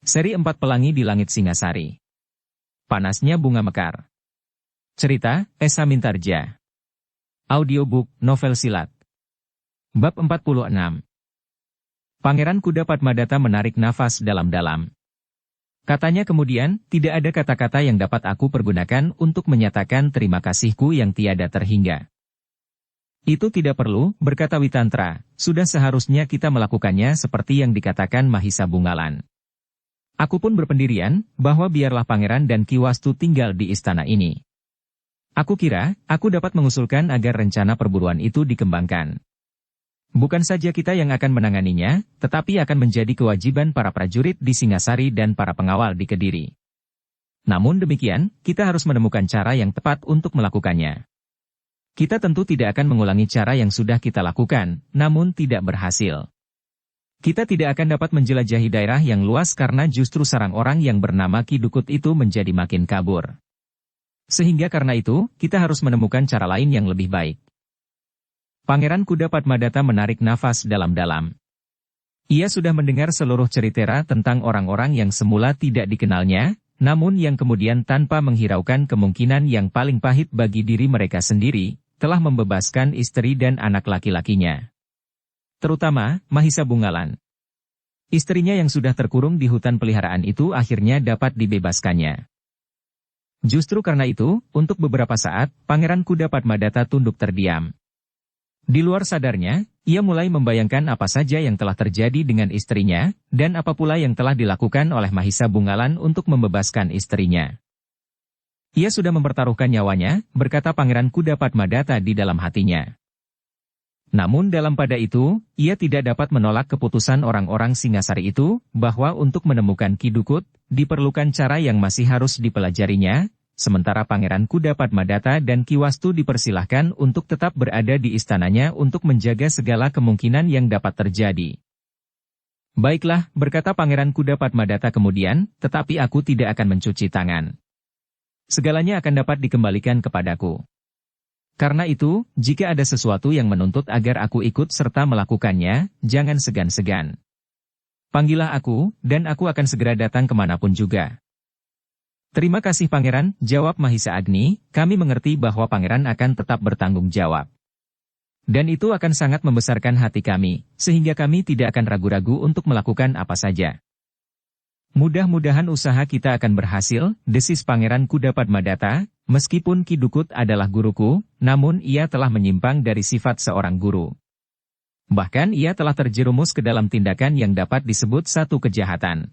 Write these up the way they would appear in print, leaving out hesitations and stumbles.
Seri 4 Pelangi di Langit Singasari. Panasnya Bunga Mekar. Cerita, Esa Mintarja. Audiobook, novel silat. Bab 46. Pangeran Kuda Padmadata menarik nafas dalam-dalam. Katanya kemudian, tidak ada kata-kata yang dapat aku pergunakan untuk menyatakan terima kasihku yang tiada terhingga. Itu tidak perlu, berkata Witantra, sudah seharusnya kita melakukannya seperti yang dikatakan Mahisa Bungalan. Aku pun berpendirian, bahwa biarlah pangeran dan Ki Wastu tinggal di istana ini. Aku kira, aku dapat mengusulkan agar rencana perburuan itu dikembangkan. Bukan saja kita yang akan menanganinya, tetapi akan menjadi kewajiban para prajurit di Singasari dan para pengawal di Kediri. Namun demikian, kita harus menemukan cara yang tepat untuk melakukannya. Kita tentu tidak akan mengulangi cara yang sudah kita lakukan, namun tidak berhasil. Kita tidak akan dapat menjelajahi daerah yang luas karena justru sarang orang yang bernama Ki Dukut itu menjadi makin kabur. Sehingga karena itu, kita harus menemukan cara lain yang lebih baik. Pangeran Kuda Padmadata menarik nafas dalam-dalam. Ia sudah mendengar seluruh cerita tentang orang-orang yang semula tidak dikenalnya, namun yang kemudian tanpa menghiraukan kemungkinan yang paling pahit bagi diri mereka sendiri, telah membebaskan istri dan anak laki-lakinya. Terutama, Mahisa Bungalan. Istrinya yang sudah terkurung di hutan peliharaan itu akhirnya dapat dibebaskannya. Justru karena itu, untuk beberapa saat, Pangeran Kuda Padmadata tunduk terdiam. Di luar sadarnya, ia mulai membayangkan apa saja yang telah terjadi dengan istrinya, dan apa pula yang telah dilakukan oleh Mahisa Bungalan untuk membebaskan istrinya. Ia sudah mempertaruhkan nyawanya, berkata Pangeran Kuda Padmadata di dalam hatinya. Namun dalam pada itu, ia tidak dapat menolak keputusan orang-orang Singasari itu, bahwa untuk menemukan Ki Dukut, diperlukan cara yang masih harus dipelajarinya, sementara Pangeran Kuda Padmadata dan Ki Wastu dipersilahkan untuk tetap berada di istananya untuk menjaga segala kemungkinan yang dapat terjadi. Baiklah, berkata Pangeran Kuda Padmadata kemudian, tetapi aku tidak akan mencuci tangan. Segalanya akan dapat dikembalikan kepadaku. Karena itu, jika ada sesuatu yang menuntut agar aku ikut serta melakukannya, jangan segan-segan. Panggillah aku, dan aku akan segera datang kemanapun juga. Terima kasih Pangeran, jawab Mahisa Agni, kami mengerti bahwa Pangeran akan tetap bertanggung jawab. Dan itu akan sangat membesarkan hati kami, sehingga kami tidak akan ragu-ragu untuk melakukan apa saja. Mudah-mudahan usaha kita akan berhasil, desis Pangeran Kuda Padmadata, meskipun Ki Dukut adalah guruku, namun ia telah menyimpang dari sifat seorang guru. Bahkan ia telah terjerumus ke dalam tindakan yang dapat disebut satu kejahatan.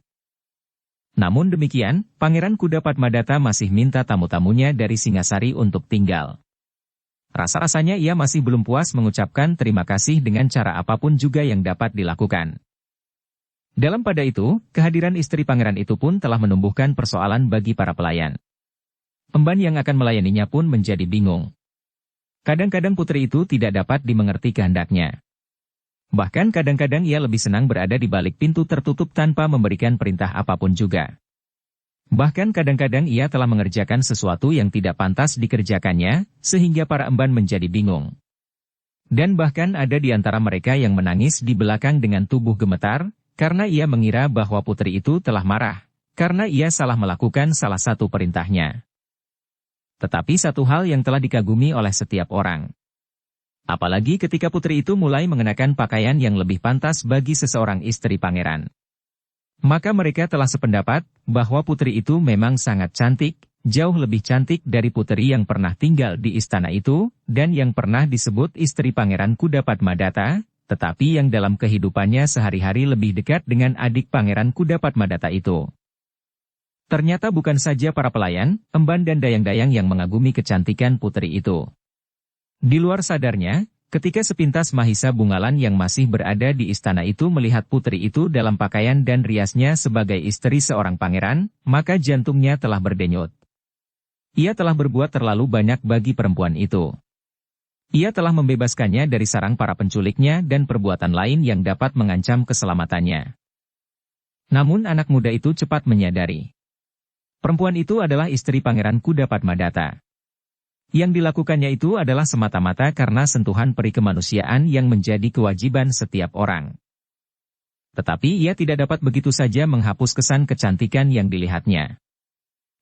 Namun demikian, Pangeran Kuda Padmadata masih minta tamu-tamunya dari Singasari untuk tinggal. Rasa-rasanya ia masih belum puas mengucapkan terima kasih dengan cara apapun juga yang dapat dilakukan. Dalam pada itu, kehadiran istri pangeran itu pun telah menumbuhkan persoalan bagi para pelayan. Emban yang akan melayaninya pun menjadi bingung. Kadang-kadang putri itu tidak dapat dimengerti kehendaknya. Bahkan kadang-kadang ia lebih senang berada di balik pintu tertutup tanpa memberikan perintah apapun juga. Bahkan kadang-kadang ia telah mengerjakan sesuatu yang tidak pantas dikerjakannya, sehingga para emban menjadi bingung. Dan bahkan ada di antara mereka yang menangis di belakang dengan tubuh gemetar, karena ia mengira bahwa putri itu telah marah, karena ia salah melakukan salah satu perintahnya. Tetapi satu hal yang telah dikagumi oleh setiap orang. Apalagi ketika putri itu mulai mengenakan pakaian yang lebih pantas bagi seseorang istri pangeran. Maka mereka telah sependapat, bahwa putri itu memang sangat cantik, jauh lebih cantik dari putri yang pernah tinggal di istana itu, dan yang pernah disebut istri Pangeran Kuda Padmadata, tetapi yang dalam kehidupannya sehari-hari lebih dekat dengan adik Pangeran Kuda Padmadata itu. Ternyata bukan saja para pelayan, emban dan dayang-dayang yang mengagumi kecantikan putri itu. Di luar sadarnya, ketika sepintas Mahisa Bungalan yang masih berada di istana itu melihat putri itu dalam pakaian dan riasnya sebagai istri seorang pangeran, maka jantungnya telah berdenyut. Ia telah berbuat terlalu banyak bagi perempuan itu. Ia telah membebaskannya dari sarang para penculiknya dan perbuatan lain yang dapat mengancam keselamatannya. Namun anak muda itu cepat menyadari. Perempuan itu adalah istri Pangeran Kuda Padmadata. Yang dilakukannya itu adalah semata-mata karena sentuhan peri kemanusiaan yang menjadi kewajiban setiap orang. Tetapi ia tidak dapat begitu saja menghapus kesan kecantikan yang dilihatnya.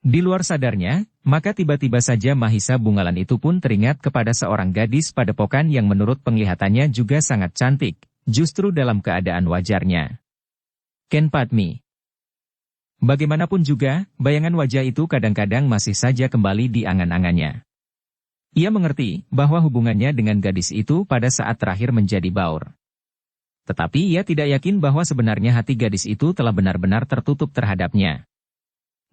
Di luar sadarnya, maka tiba-tiba saja Mahisa Bungalan itu pun teringat kepada seorang gadis padepokan yang menurut penglihatannya juga sangat cantik, justru dalam keadaan wajarnya. Ken Padmi. Bagaimanapun juga, bayangan wajah itu kadang-kadang masih saja kembali di angan-angannya. Ia mengerti bahwa hubungannya dengan gadis itu pada saat terakhir menjadi baur. Tetapi ia tidak yakin bahwa sebenarnya hati gadis itu telah benar-benar tertutup terhadapnya.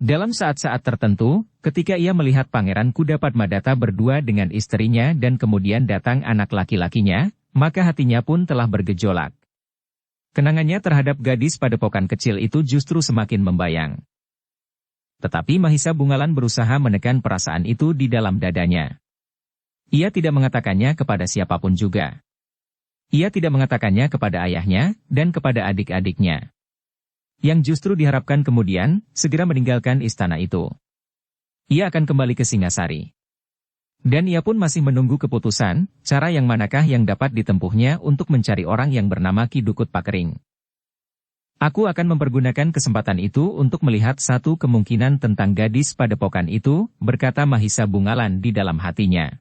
Dalam saat-saat tertentu, ketika ia melihat Pangeran Kuda Padmadata berdua dengan istrinya dan kemudian datang anak laki-lakinya, maka hatinya pun telah bergejolak. Kenangannya terhadap gadis padepokan kecil itu justru semakin membayang. Tetapi Mahisa Bungalan berusaha menekan perasaan itu di dalam dadanya. Ia tidak mengatakannya kepada siapapun juga. Ia tidak mengatakannya kepada ayahnya dan kepada adik-adiknya. Yang justru diharapkan kemudian, segera meninggalkan istana itu. Ia akan kembali ke Singasari. Dan ia pun masih menunggu keputusan, cara yang manakah yang dapat ditempuhnya untuk mencari orang yang bernama Ki Dukut Pakering. Aku akan mempergunakan kesempatan itu untuk melihat satu kemungkinan tentang gadis padepokan itu, berkata Mahisa Bungalan di dalam hatinya.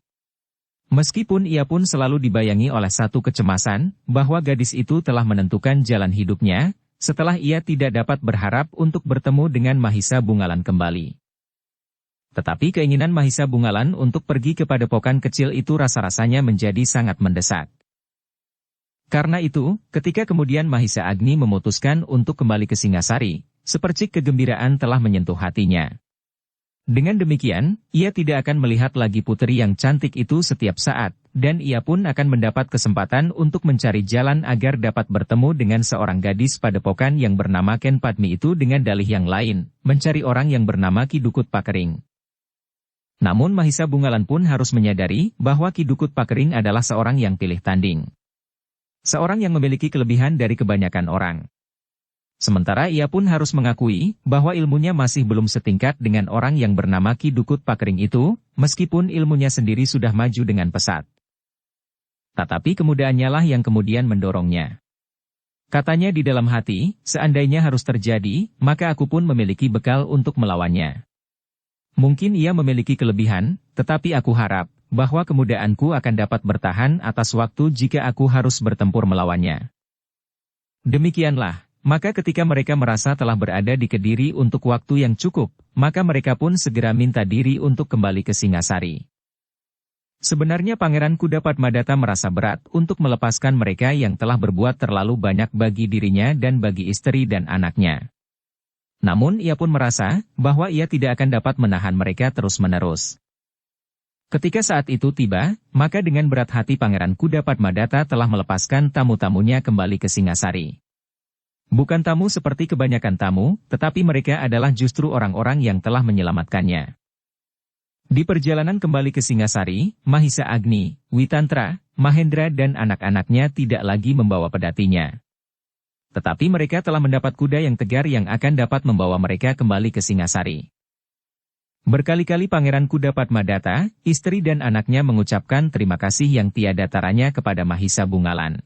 Meskipun ia pun selalu dibayangi oleh satu kecemasan, bahwa gadis itu telah menentukan jalan hidupnya, setelah ia tidak dapat berharap untuk bertemu dengan Mahisa Bungalan kembali. Tetapi keinginan Mahisa Bungalan untuk pergi ke padepokan kecil itu rasa-rasanya menjadi sangat mendesak. Karena itu, ketika kemudian Mahisa Agni memutuskan untuk kembali ke Singasari, sepercik kegembiraan telah menyentuh hatinya. Dengan demikian, ia tidak akan melihat lagi putri yang cantik itu setiap saat, dan ia pun akan mendapat kesempatan untuk mencari jalan agar dapat bertemu dengan seorang gadis padepokan yang bernama Ken Padmi itu dengan dalih yang lain, mencari orang yang bernama Ki Dukut Pakering. Namun Mahisa Bungalan pun harus menyadari bahwa Ki Dukut Pakering adalah seorang yang pilih tanding. Seorang yang memiliki kelebihan dari kebanyakan orang. Sementara ia pun harus mengakui bahwa ilmunya masih belum setingkat dengan orang yang bernama Ki Dukut Pakering itu, meskipun ilmunya sendiri sudah maju dengan pesat. Tetapi kemudahannya lah yang kemudian mendorongnya. Katanya di dalam hati, seandainya harus terjadi, maka aku pun memiliki bekal untuk melawannya. Mungkin ia memiliki kelebihan, tetapi aku harap bahwa kemudahanku akan dapat bertahan atas waktu jika aku harus bertempur melawannya. Demikianlah. Maka ketika mereka merasa telah berada di Kediri untuk waktu yang cukup, maka mereka pun segera minta diri untuk kembali ke Singasari. Sebenarnya Pangeran Kuda Padmadata merasa berat untuk melepaskan mereka yang telah berbuat terlalu banyak bagi dirinya dan bagi istri dan anaknya. Namun ia pun merasa bahwa ia tidak akan dapat menahan mereka terus-menerus. Ketika saat itu tiba, maka dengan berat hati Pangeran Kuda Padmadata telah melepaskan tamu-tamunya kembali ke Singasari. Bukan tamu seperti kebanyakan tamu, tetapi mereka adalah justru orang-orang yang telah menyelamatkannya. Di perjalanan kembali ke Singasari, Mahisa Agni, Witantra, Mahendra dan anak-anaknya tidak lagi membawa pedatinya. Tetapi mereka telah mendapat kuda yang tegar yang akan dapat membawa mereka kembali ke Singasari. Berkali-kali Pangeran Kuda Padmadata, istri dan anaknya mengucapkan terima kasih yang tiada taranya kepada Mahisa Bungalan.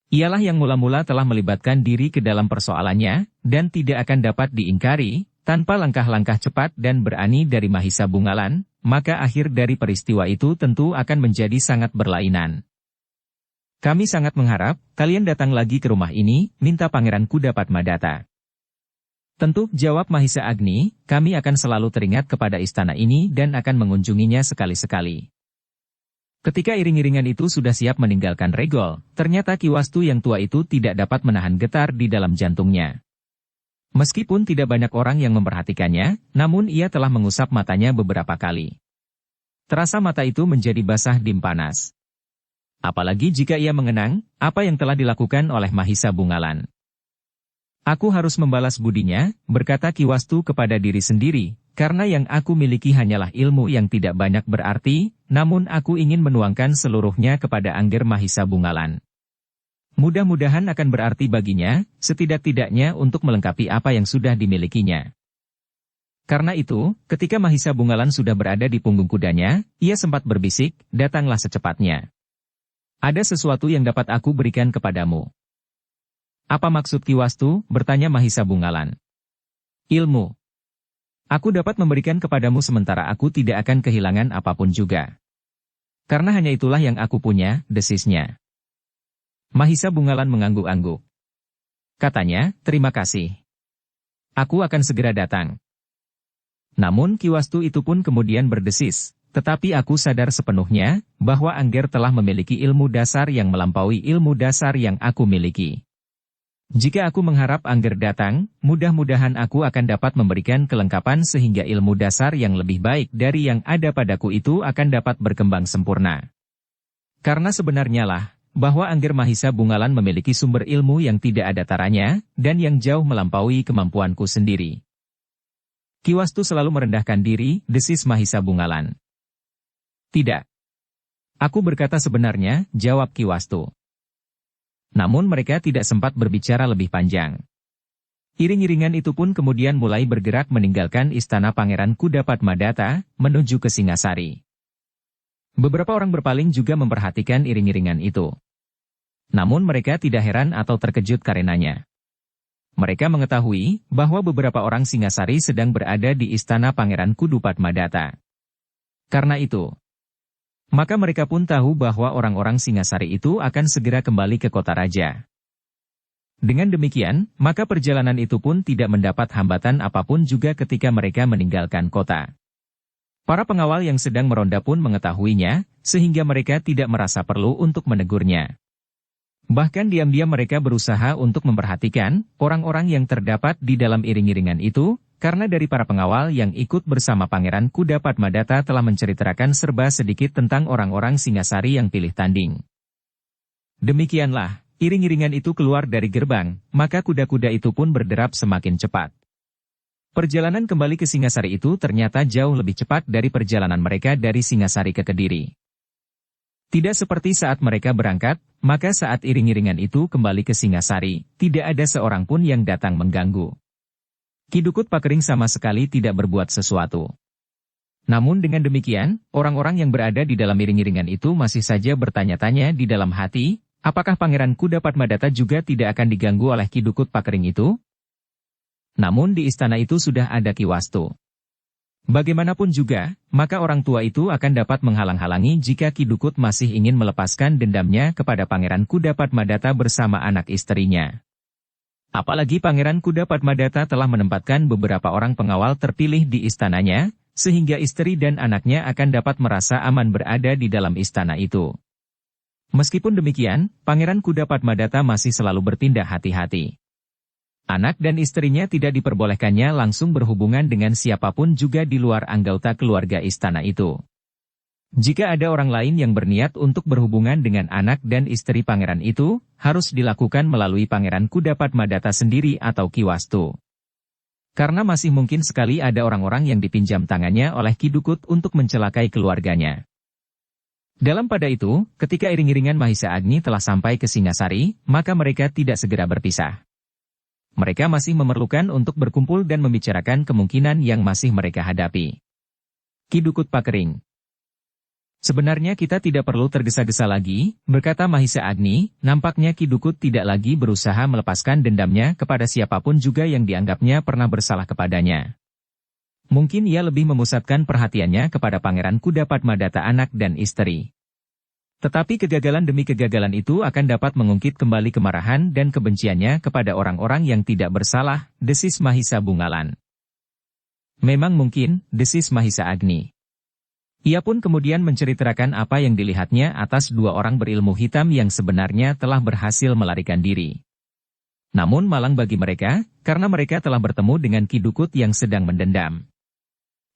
Ialah yang mula-mula telah melibatkan diri ke dalam persoalannya, dan tidak akan dapat diingkari, tanpa langkah-langkah cepat dan berani dari Mahisa Bungalan, maka akhir dari peristiwa itu tentu akan menjadi sangat berlainan. Kami sangat mengharap, kalian datang lagi ke rumah ini, minta Pangeran Kuda Padmadata. Tentu, jawab Mahisa Agni, kami akan selalu teringat kepada istana ini dan akan mengunjunginya sekali-sekali. Ketika iring-iringan itu sudah siap meninggalkan Regol, ternyata Ki Wastu yang tua itu tidak dapat menahan getar di dalam jantungnya. Meskipun tidak banyak orang yang memperhatikannya, namun ia telah mengusap matanya beberapa kali. Terasa mata itu menjadi basah dim panas. Apalagi jika ia mengenang apa yang telah dilakukan oleh Mahisa Bungalan. Aku harus membalas budinya, berkata Ki Wastu kepada diri sendiri. Karena yang aku miliki hanyalah ilmu yang tidak banyak berarti, namun aku ingin menuangkan seluruhnya kepada Angger Mahisa Bungalan. Mudah-mudahan akan berarti baginya, setidak-tidaknya untuk melengkapi apa yang sudah dimilikinya. Karena itu, ketika Mahisa Bungalan sudah berada di punggung kudanya, ia sempat berbisik, datanglah secepatnya. Ada sesuatu yang dapat aku berikan kepadamu. Apa maksud Ki Wastu? Bertanya Mahisa Bungalan. Ilmu. Aku dapat memberikan kepadamu sementara aku tidak akan kehilangan apapun juga. Karena hanya itulah yang aku punya, desisnya. Mahisa Bungalan mengangguk-angguk. Katanya, terima kasih. Aku akan segera datang. Namun Ki Wastu itu pun kemudian berdesis, tetapi aku sadar sepenuhnya, bahwa Angger telah memiliki ilmu dasar yang melampaui ilmu dasar yang aku miliki. Jika aku mengharap Angger datang, mudah-mudahan aku akan dapat memberikan kelengkapan sehingga ilmu dasar yang lebih baik dari yang ada padaku itu akan dapat berkembang sempurna. Karena sebenarnya lah, bahwa Angger Mahisa Bungalan memiliki sumber ilmu yang tidak ada taranya, dan yang jauh melampaui kemampuanku sendiri. Ki Wastu selalu merendahkan diri, desis Mahisa Bungalan. Tidak. Aku berkata sebenarnya, jawab Ki Wastu. Namun mereka tidak sempat berbicara lebih panjang. Iring-iringan itu pun kemudian mulai bergerak meninggalkan istana Pangeran Kudapadmadata, menuju ke Singasari. Beberapa orang berpaling juga memperhatikan iring-iringan itu. Namun mereka tidak heran atau terkejut karenanya. Mereka mengetahui bahwa beberapa orang Singasari sedang berada di istana Pangeran Kudapadmadata. Karena itu, maka mereka pun tahu bahwa orang-orang Singasari itu akan segera kembali ke kota raja. Dengan demikian, maka perjalanan itu pun tidak mendapat hambatan apapun juga ketika mereka meninggalkan kota. Para pengawal yang sedang meronda pun mengetahuinya, sehingga mereka tidak merasa perlu untuk menegurnya. Bahkan diam-diam mereka berusaha untuk memperhatikan orang-orang yang terdapat di dalam iring-iringan itu, karena dari para pengawal yang ikut bersama Pangeran Kudapadmadata telah menceritakan serba sedikit tentang orang-orang Singasari yang pilih tanding. Demikianlah, iring-iringan itu keluar dari gerbang, maka kuda-kuda itu pun berderap semakin cepat. Perjalanan kembali ke Singasari itu ternyata jauh lebih cepat dari perjalanan mereka dari Singasari ke Kediri. Tidak seperti saat mereka berangkat, maka saat iring-iringan itu kembali ke Singasari, tidak ada seorang pun yang datang mengganggu. Ki Dukut Pakering sama sekali tidak berbuat sesuatu. Namun dengan demikian, orang-orang yang berada di dalam iring-iringan itu masih saja bertanya-tanya di dalam hati, apakah Pangeran Kudapadmadata juga tidak akan diganggu oleh Ki Dukut Pakering itu? Namun di istana itu sudah ada Ki Wastu. Bagaimanapun juga, maka orang tua itu akan dapat menghalang-halangi jika Ki Dukut masih ingin melepaskan dendamnya kepada Pangeran Kudapadmadata bersama anak istrinya. Apalagi Pangeran Kudapadmadata telah menempatkan beberapa orang pengawal terpilih di istananya, sehingga istri dan anaknya akan dapat merasa aman berada di dalam istana itu. Meskipun demikian, Pangeran Kudapadmadata masih selalu bertindak hati-hati. Anak dan istrinya tidak diperbolehkannya langsung berhubungan dengan siapapun juga di luar anggota keluarga istana itu. Jika ada orang lain yang berniat untuk berhubungan dengan anak dan istri pangeran itu, harus dilakukan melalui Pangeran Kudapadmadata sendiri atau Ki Wastu. Karena masih mungkin sekali ada orang-orang yang dipinjam tangannya oleh Ki Dukut untuk mencelakai keluarganya. Dalam pada itu, ketika iring-iringan Mahisa Agni telah sampai ke Singasari, maka mereka tidak segera berpisah. Mereka masih memerlukan untuk berkumpul dan membicarakan kemungkinan yang masih mereka hadapi. Ki Dukut Pakering. Sebenarnya kita tidak perlu tergesa-gesa lagi, berkata Mahisa Agni, nampaknya Ki Dukut tidak lagi berusaha melepaskan dendamnya kepada siapapun juga yang dianggapnya pernah bersalah kepadanya. Mungkin ia lebih memusatkan perhatiannya kepada Pangeran Kudapadmadata anak dan istri. Tetapi kegagalan demi kegagalan itu akan dapat mengungkit kembali kemarahan dan kebenciannya kepada orang-orang yang tidak bersalah, desis Mahisa Bungalan. Memang mungkin, desis Mahisa Agni. Ia pun kemudian menceritakan apa yang dilihatnya atas dua orang berilmu hitam yang sebenarnya telah berhasil melarikan diri. Namun malang bagi mereka, karena mereka telah bertemu dengan Ki Dukut yang sedang mendendam.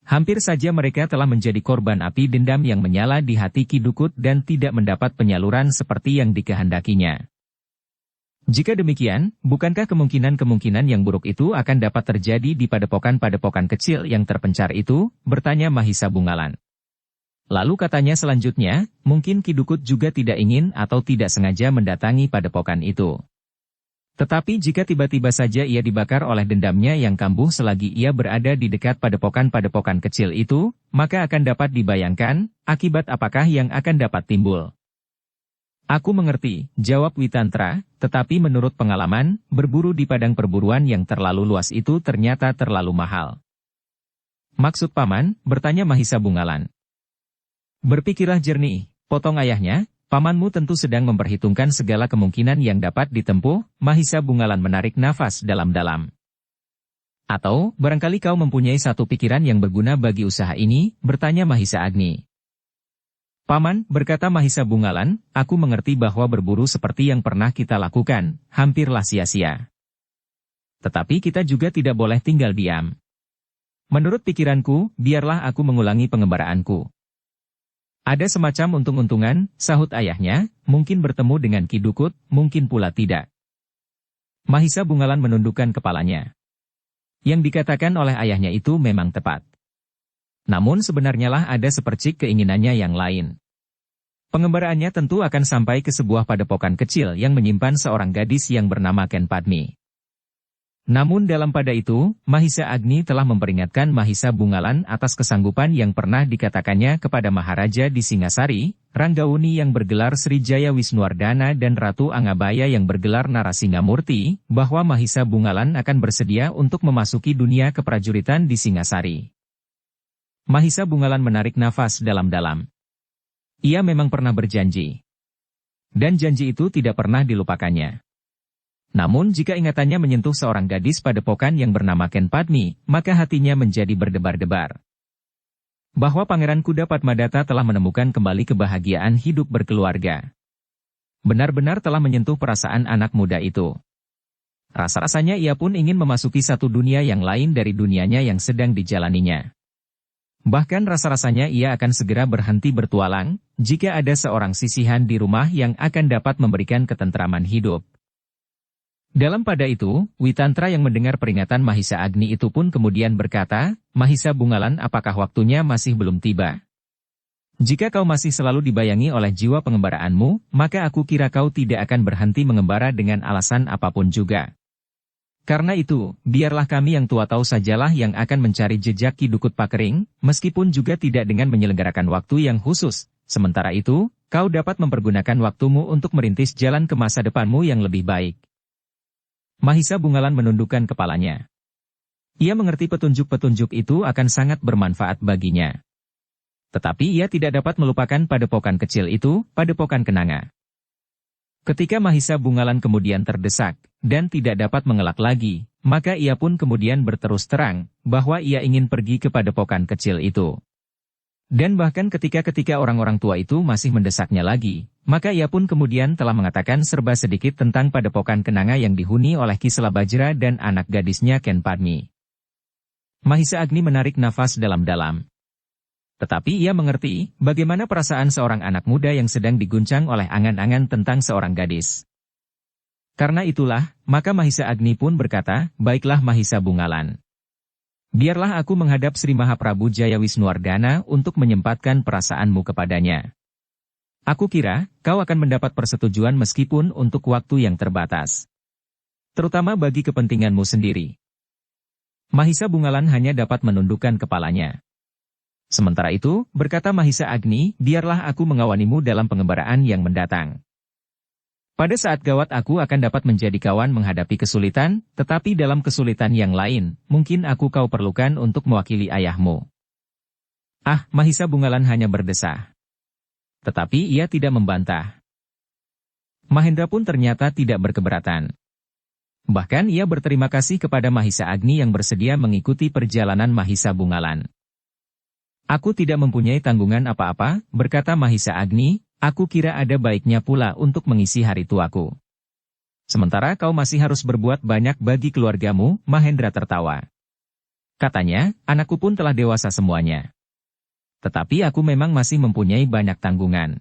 Hampir saja mereka telah menjadi korban api dendam yang menyala di hati Ki Dukut dan tidak mendapat penyaluran seperti yang dikehendakinya. Jika demikian, bukankah kemungkinan-kemungkinan yang buruk itu akan dapat terjadi di padepokan-padepokan kecil yang terpencar itu? Bertanya Mahisa Bungalan. Lalu katanya selanjutnya, mungkin Ki Dukut juga tidak ingin atau tidak sengaja mendatangi padepokan itu. Tetapi jika tiba-tiba saja ia dibakar oleh dendamnya yang kambuh selagi ia berada di dekat padepokan-padepokan kecil itu, maka akan dapat dibayangkan, akibat apakah yang akan dapat timbul. Aku mengerti, jawab Witantra, tetapi menurut pengalaman, berburu di padang perburuan yang terlalu luas itu ternyata terlalu mahal. Maksud paman, bertanya Mahisa Bungalan. Berpikirlah jernih, potong ayahnya, pamanmu tentu sedang memperhitungkan segala kemungkinan yang dapat ditempuh. Mahisa Bungalan menarik nafas dalam-dalam. Atau, barangkali kau mempunyai satu pikiran yang berguna bagi usaha ini, bertanya Mahisa Agni. Paman, berkata Mahisa Bungalan, aku mengerti bahwa berburu seperti yang pernah kita lakukan, hampirlah sia-sia. Tetapi kita juga tidak boleh tinggal diam. Menurut pikiranku, biarlah aku mengulangi pengembaraanku. Ada semacam untung-untungan, sahut ayahnya, mungkin bertemu dengan Ki Dukut, mungkin pula tidak. Mahisa Bungalan menundukkan kepalanya. Yang dikatakan oleh ayahnya itu memang tepat. Namun sebenarnya lah ada sepercik keinginannya yang lain. Pengembaraannya tentu akan sampai ke sebuah padepokan kecil yang menyimpan seorang gadis yang bernama Ken Padmi. Namun dalam pada itu, Mahisa Agni telah memperingatkan Mahisa Bungalan atas kesanggupan yang pernah dikatakannya kepada Maharaja di Singasari, Ranggauni yang bergelar Srijaya Wisnuwardana dan Ratu Angabaya yang bergelar Narasingamurti, bahwa Mahisa Bungalan akan bersedia untuk memasuki dunia keprajuritan di Singasari. Mahisa Bungalan menarik nafas dalam-dalam. Ia memang pernah berjanji. Dan janji itu tidak pernah dilupakannya. Namun jika ingatannya menyentuh seorang gadis padepokan yang bernama Ken Padmi, maka hatinya menjadi berdebar-debar. Bahwa Pangeran Kuda Padmadatta telah menemukan kembali kebahagiaan hidup berkeluarga. Benar-benar telah menyentuh perasaan anak muda itu. Rasa-rasanya ia pun ingin memasuki satu dunia yang lain dari dunianya yang sedang dijalaninya. Bahkan rasa-rasanya ia akan segera berhenti bertualang, jika ada seorang sisihan di rumah yang akan dapat memberikan ketentraman hidup. Dalam pada itu, Witantra yang mendengar peringatan Mahisa Agni itu pun kemudian berkata, Mahisa Bungalan, apakah waktunya masih belum tiba? Jika kau masih selalu dibayangi oleh jiwa pengembaraanmu, maka aku kira kau tidak akan berhenti mengembara dengan alasan apapun juga. Karena itu, biarlah kami yang tua tahu sajalah yang akan mencari jejak Ki Dukut Pakering, meskipun juga tidak dengan menyelenggarakan waktu yang khusus. Sementara itu, kau dapat mempergunakan waktumu untuk merintis jalan ke masa depanmu yang lebih baik. Mahisa Bungalan menundukkan kepalanya. Ia mengerti petunjuk-petunjuk itu akan sangat bermanfaat baginya. Tetapi ia tidak dapat melupakan padepokan kecil itu, padepokan kenanga. Ketika Mahisa Bungalan kemudian terdesak, dan tidak dapat mengelak lagi, maka ia pun kemudian berterus terang, bahwa ia ingin pergi ke padepokan kecil itu. Dan bahkan ketika orang-orang tua itu masih mendesaknya lagi, maka ia pun kemudian telah mengatakan serba sedikit tentang padepokan kenanga yang dihuni oleh Ki Selabajra dan anak gadisnya Ken Padmi. Mahisa Agni menarik nafas dalam-dalam. Tetapi ia mengerti, bagaimana perasaan seorang anak muda yang sedang diguncang oleh angan-angan tentang seorang gadis. Karena itulah, maka Mahisa Agni pun berkata, baiklah Mahisa Bungalan. Biarlah aku menghadap Sri Mahaprabu Jaya Wisnuwardana untuk menyempatkan perasaanmu kepadanya. Aku kira, kau akan mendapat persetujuan meskipun untuk waktu yang terbatas. Terutama bagi kepentinganmu sendiri. Mahisa Bungalan hanya dapat menundukkan kepalanya. Sementara itu, berkata Mahisa Agni, biarlah aku mengawanimu dalam pengembaraan yang mendatang. Pada saat gawat aku akan dapat menjadi kawan menghadapi kesulitan, tetapi dalam kesulitan yang lain, mungkin kau perlukan untuk mewakili ayahmu. Ah, Mahisa Bungalan hanya berdesah. Tetapi ia tidak membantah. Mahendra pun ternyata tidak berkeberatan. Bahkan ia berterima kasih kepada Mahisa Agni yang bersedia mengikuti perjalanan Mahisa Bungalan. Aku tidak mempunyai tanggungan apa-apa, berkata Mahisa Agni, aku kira ada baiknya pula untuk mengisi hari tuaku. Sementara kau masih harus berbuat banyak bagi keluargamu, Mahendra tertawa. Katanya, anakku pun telah dewasa semuanya. Tetapi aku memang masih mempunyai banyak tanggungan.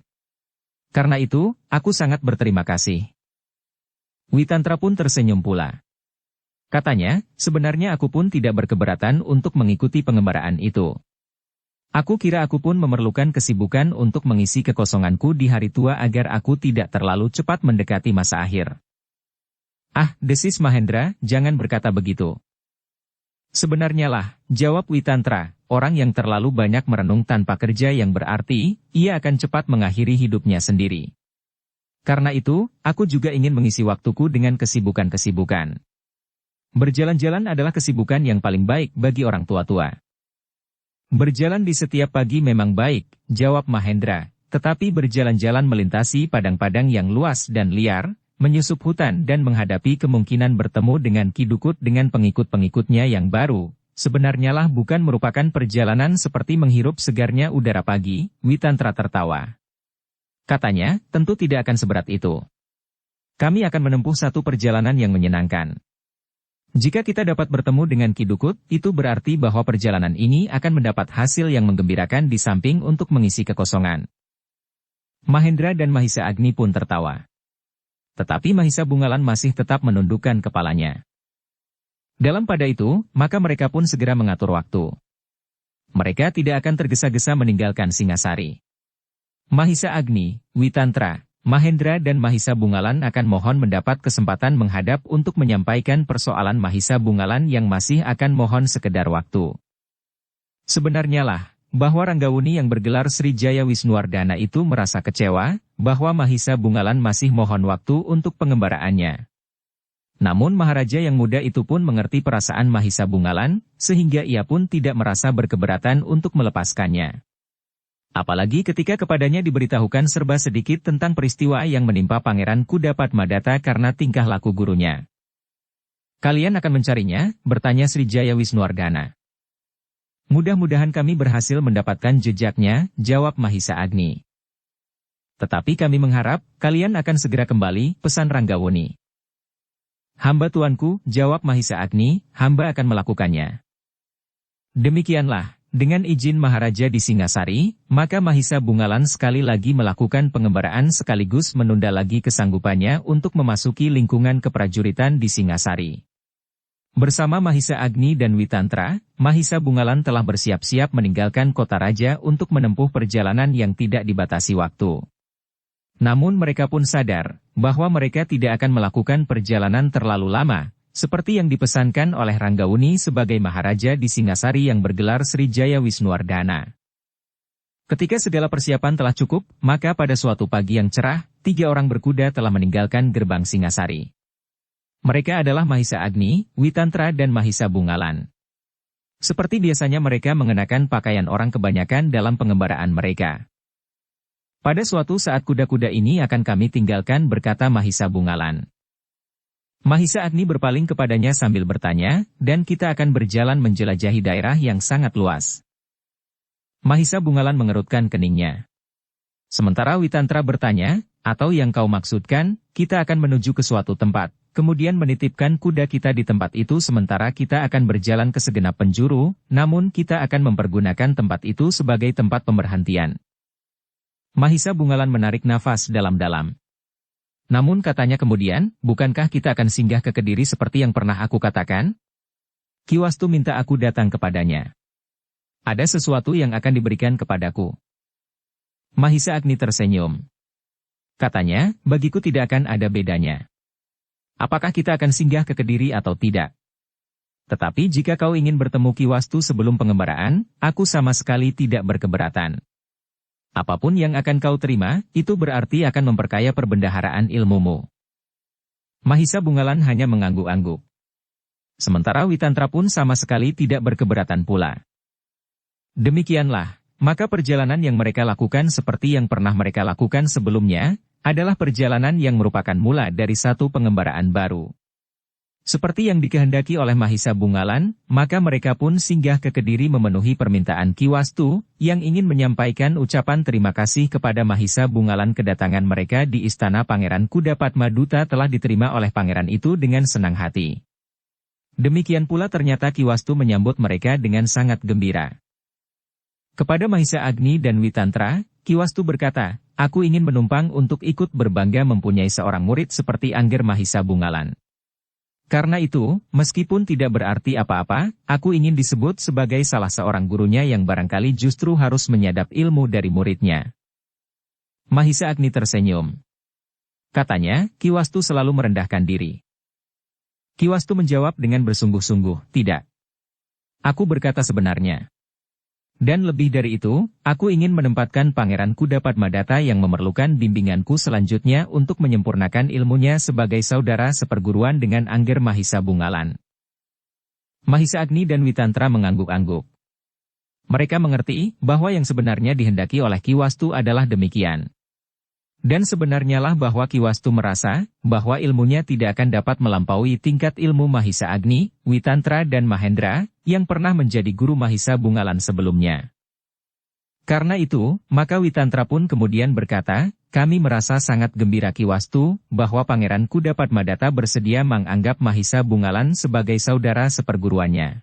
Karena itu, aku sangat berterima kasih. Witantra pun tersenyum pula. Katanya, sebenarnya aku pun tidak berkeberatan untuk mengikuti pengembaraan itu. Aku kira aku pun memerlukan kesibukan untuk mengisi kekosonganku di hari tua agar aku tidak terlalu cepat mendekati masa akhir. Ah, desis Mahendra, jangan berkata begitu. Sebenarnya lah, jawab Witantra, orang yang terlalu banyak merenung tanpa kerja yang berarti, ia akan cepat mengakhiri hidupnya sendiri. Karena itu, aku juga ingin mengisi waktuku dengan kesibukan-kesibukan. Berjalan-jalan adalah kesibukan yang paling baik bagi orang tua-tua. Berjalan di setiap pagi memang baik, jawab Mahendra, tetapi berjalan-jalan melintasi padang-padang yang luas dan liar, menyusup hutan dan menghadapi kemungkinan bertemu dengan Ki Dukut dengan pengikut-pengikutnya yang baru, sebenarnya lah bukan merupakan perjalanan seperti menghirup segarnya udara pagi. Witantra tertawa. Katanya, tentu tidak akan seberat itu. Kami akan menempuh satu perjalanan yang menyenangkan. Jika kita dapat bertemu dengan Ki Dukut, itu berarti bahwa perjalanan ini akan mendapat hasil yang menggembirakan di samping untuk mengisi kekosongan. Mahendra dan Mahisa Agni pun tertawa. Tetapi Mahisa Bungalan masih tetap menundukkan kepalanya. Dalam pada itu, maka mereka pun segera mengatur waktu. Mereka tidak akan tergesa-gesa meninggalkan Singasari. Mahisa Agni, Witantra, Mahendra dan Mahisa Bungalan akan mohon mendapat kesempatan menghadap untuk menyampaikan persoalan Mahisa Bungalan yang masih akan mohon sekedar waktu. Sebenarnya lah, bahwa Ranggawuni yang bergelar Sri Jaya Wisnuwardana itu merasa kecewa, bahwa Mahisa Bungalan masih mohon waktu untuk pengembaraannya. Namun Maharaja yang muda itu pun mengerti perasaan Mahisa Bungalan, sehingga ia pun tidak merasa berkeberatan untuk melepaskannya. Apalagi ketika kepadanya diberitahukan serba sedikit tentang peristiwa yang menimpa Pangeran Kudapadmadata karena tingkah laku gurunya. Kalian akan mencarinya, bertanya Sri Jaya Wisnuwardana. Mudah-mudahan kami berhasil mendapatkan jejaknya, jawab Mahisa Agni. Tetapi kami mengharap, kalian akan segera kembali, pesan Ranggawuni. Hamba tuanku, jawab Mahisa Agni, hamba akan melakukannya. Demikianlah. Dengan izin Maharaja di Singasari, maka Mahisa Bungalan sekali lagi melakukan pengembaraan sekaligus menunda lagi kesanggupannya untuk memasuki lingkungan keprajuritan di Singasari. Bersama Mahisa Agni dan Witantra, Mahisa Bungalan telah bersiap-siap meninggalkan kota raja untuk menempuh perjalanan yang tidak dibatasi waktu. Namun mereka pun sadar, bahwa mereka tidak akan melakukan perjalanan terlalu lama, seperti yang dipesankan oleh Ranggawuni sebagai Maharaja di Singasari yang bergelar Sri Jaya Wisnuwardana. Ketika segala persiapan telah cukup, maka pada suatu pagi yang cerah, 3 orang berkuda telah meninggalkan gerbang Singasari. Mereka adalah Mahisa Agni, Witantra dan Mahisa Bungalan. Seperti biasanya mereka mengenakan pakaian orang kebanyakan dalam pengembaraan mereka. Pada suatu saat kuda-kuda ini akan kami tinggalkan, berkata Mahisa Bungalan. Mahisa Agni berpaling kepadanya sambil bertanya, dan kita akan berjalan menjelajahi daerah yang sangat luas. Mahisa Bungalan mengerutkan keningnya. Sementara Witantra bertanya, atau yang kau maksudkan, kita akan menuju ke suatu tempat, kemudian menitipkan kuda kita di tempat itu sementara kita akan berjalan ke segenap penjuru, namun kita akan mempergunakan tempat itu sebagai tempat pemberhentian. Mahisa Bungalan menarik nafas dalam-dalam. Namun katanya kemudian, bukankah kita akan singgah ke Kediri seperti yang pernah aku katakan? Ki Wastu minta aku datang kepadanya. Ada sesuatu yang akan diberikan kepadaku. Mahisa Agni tersenyum. Katanya, bagiku tidak akan ada bedanya. Apakah kita akan singgah ke Kediri atau tidak? Tetapi jika kau ingin bertemu Ki Wastu sebelum pengembaraan, aku sama sekali tidak berkeberatan. Apapun yang akan kau terima, itu berarti akan memperkaya perbendaharaan ilmumu. Mahisa Bungalan hanya mengangguk-angguk. Sementara Witantra pun sama sekali tidak berkeberatan pula. Demikianlah, maka perjalanan yang mereka lakukan seperti yang pernah mereka lakukan sebelumnya, adalah perjalanan yang merupakan mula dari satu pengembaraan baru. Seperti yang dikehendaki oleh Mahisa Bungalan, maka mereka pun singgah ke Kediri memenuhi permintaan Ki Wastu, yang ingin menyampaikan ucapan terima kasih kepada Mahisa Bungalan. Kedatangan mereka di istana Pangeran Kudapadmaduta telah diterima oleh pangeran itu dengan senang hati. Demikian pula ternyata Ki Wastu menyambut mereka dengan sangat gembira. Kepada Mahisa Agni dan Witantra, Ki Wastu berkata, aku ingin menumpang untuk ikut berbangga mempunyai seorang murid seperti Angger Mahisa Bungalan. Karena itu, meskipun tidak berarti apa-apa, aku ingin disebut sebagai salah seorang gurunya yang barangkali justru harus menyadap ilmu dari muridnya. Mahisa Agni tersenyum. Katanya, Ki Wastu selalu merendahkan diri. Ki Wastu menjawab dengan bersungguh-sungguh, tidak. Aku berkata sebenarnya. Dan lebih dari itu, aku ingin menempatkan Pangeran Kudapadmadata yang memerlukan bimbinganku selanjutnya untuk menyempurnakan ilmunya sebagai saudara seperguruan dengan Angger Mahisa Bungalan. Mahisa Agni dan Witantra mengangguk-angguk. Mereka mengerti bahwa yang sebenarnya dihendaki oleh Ki Wastu adalah demikian. Dan sebenarnya lah bahwa Ki Wastu merasa bahwa ilmunya tidak akan dapat melampaui tingkat ilmu Mahisa Agni, Witantra dan Mahendra, yang pernah menjadi guru Mahisa Bungalan sebelumnya. Karena itu, maka Witantra pun kemudian berkata, kami merasa sangat gembira Ki Wastu, bahwa Pangeran Kudapadmadata bersedia menganggap Mahisa Bungalan sebagai saudara seperguruannya.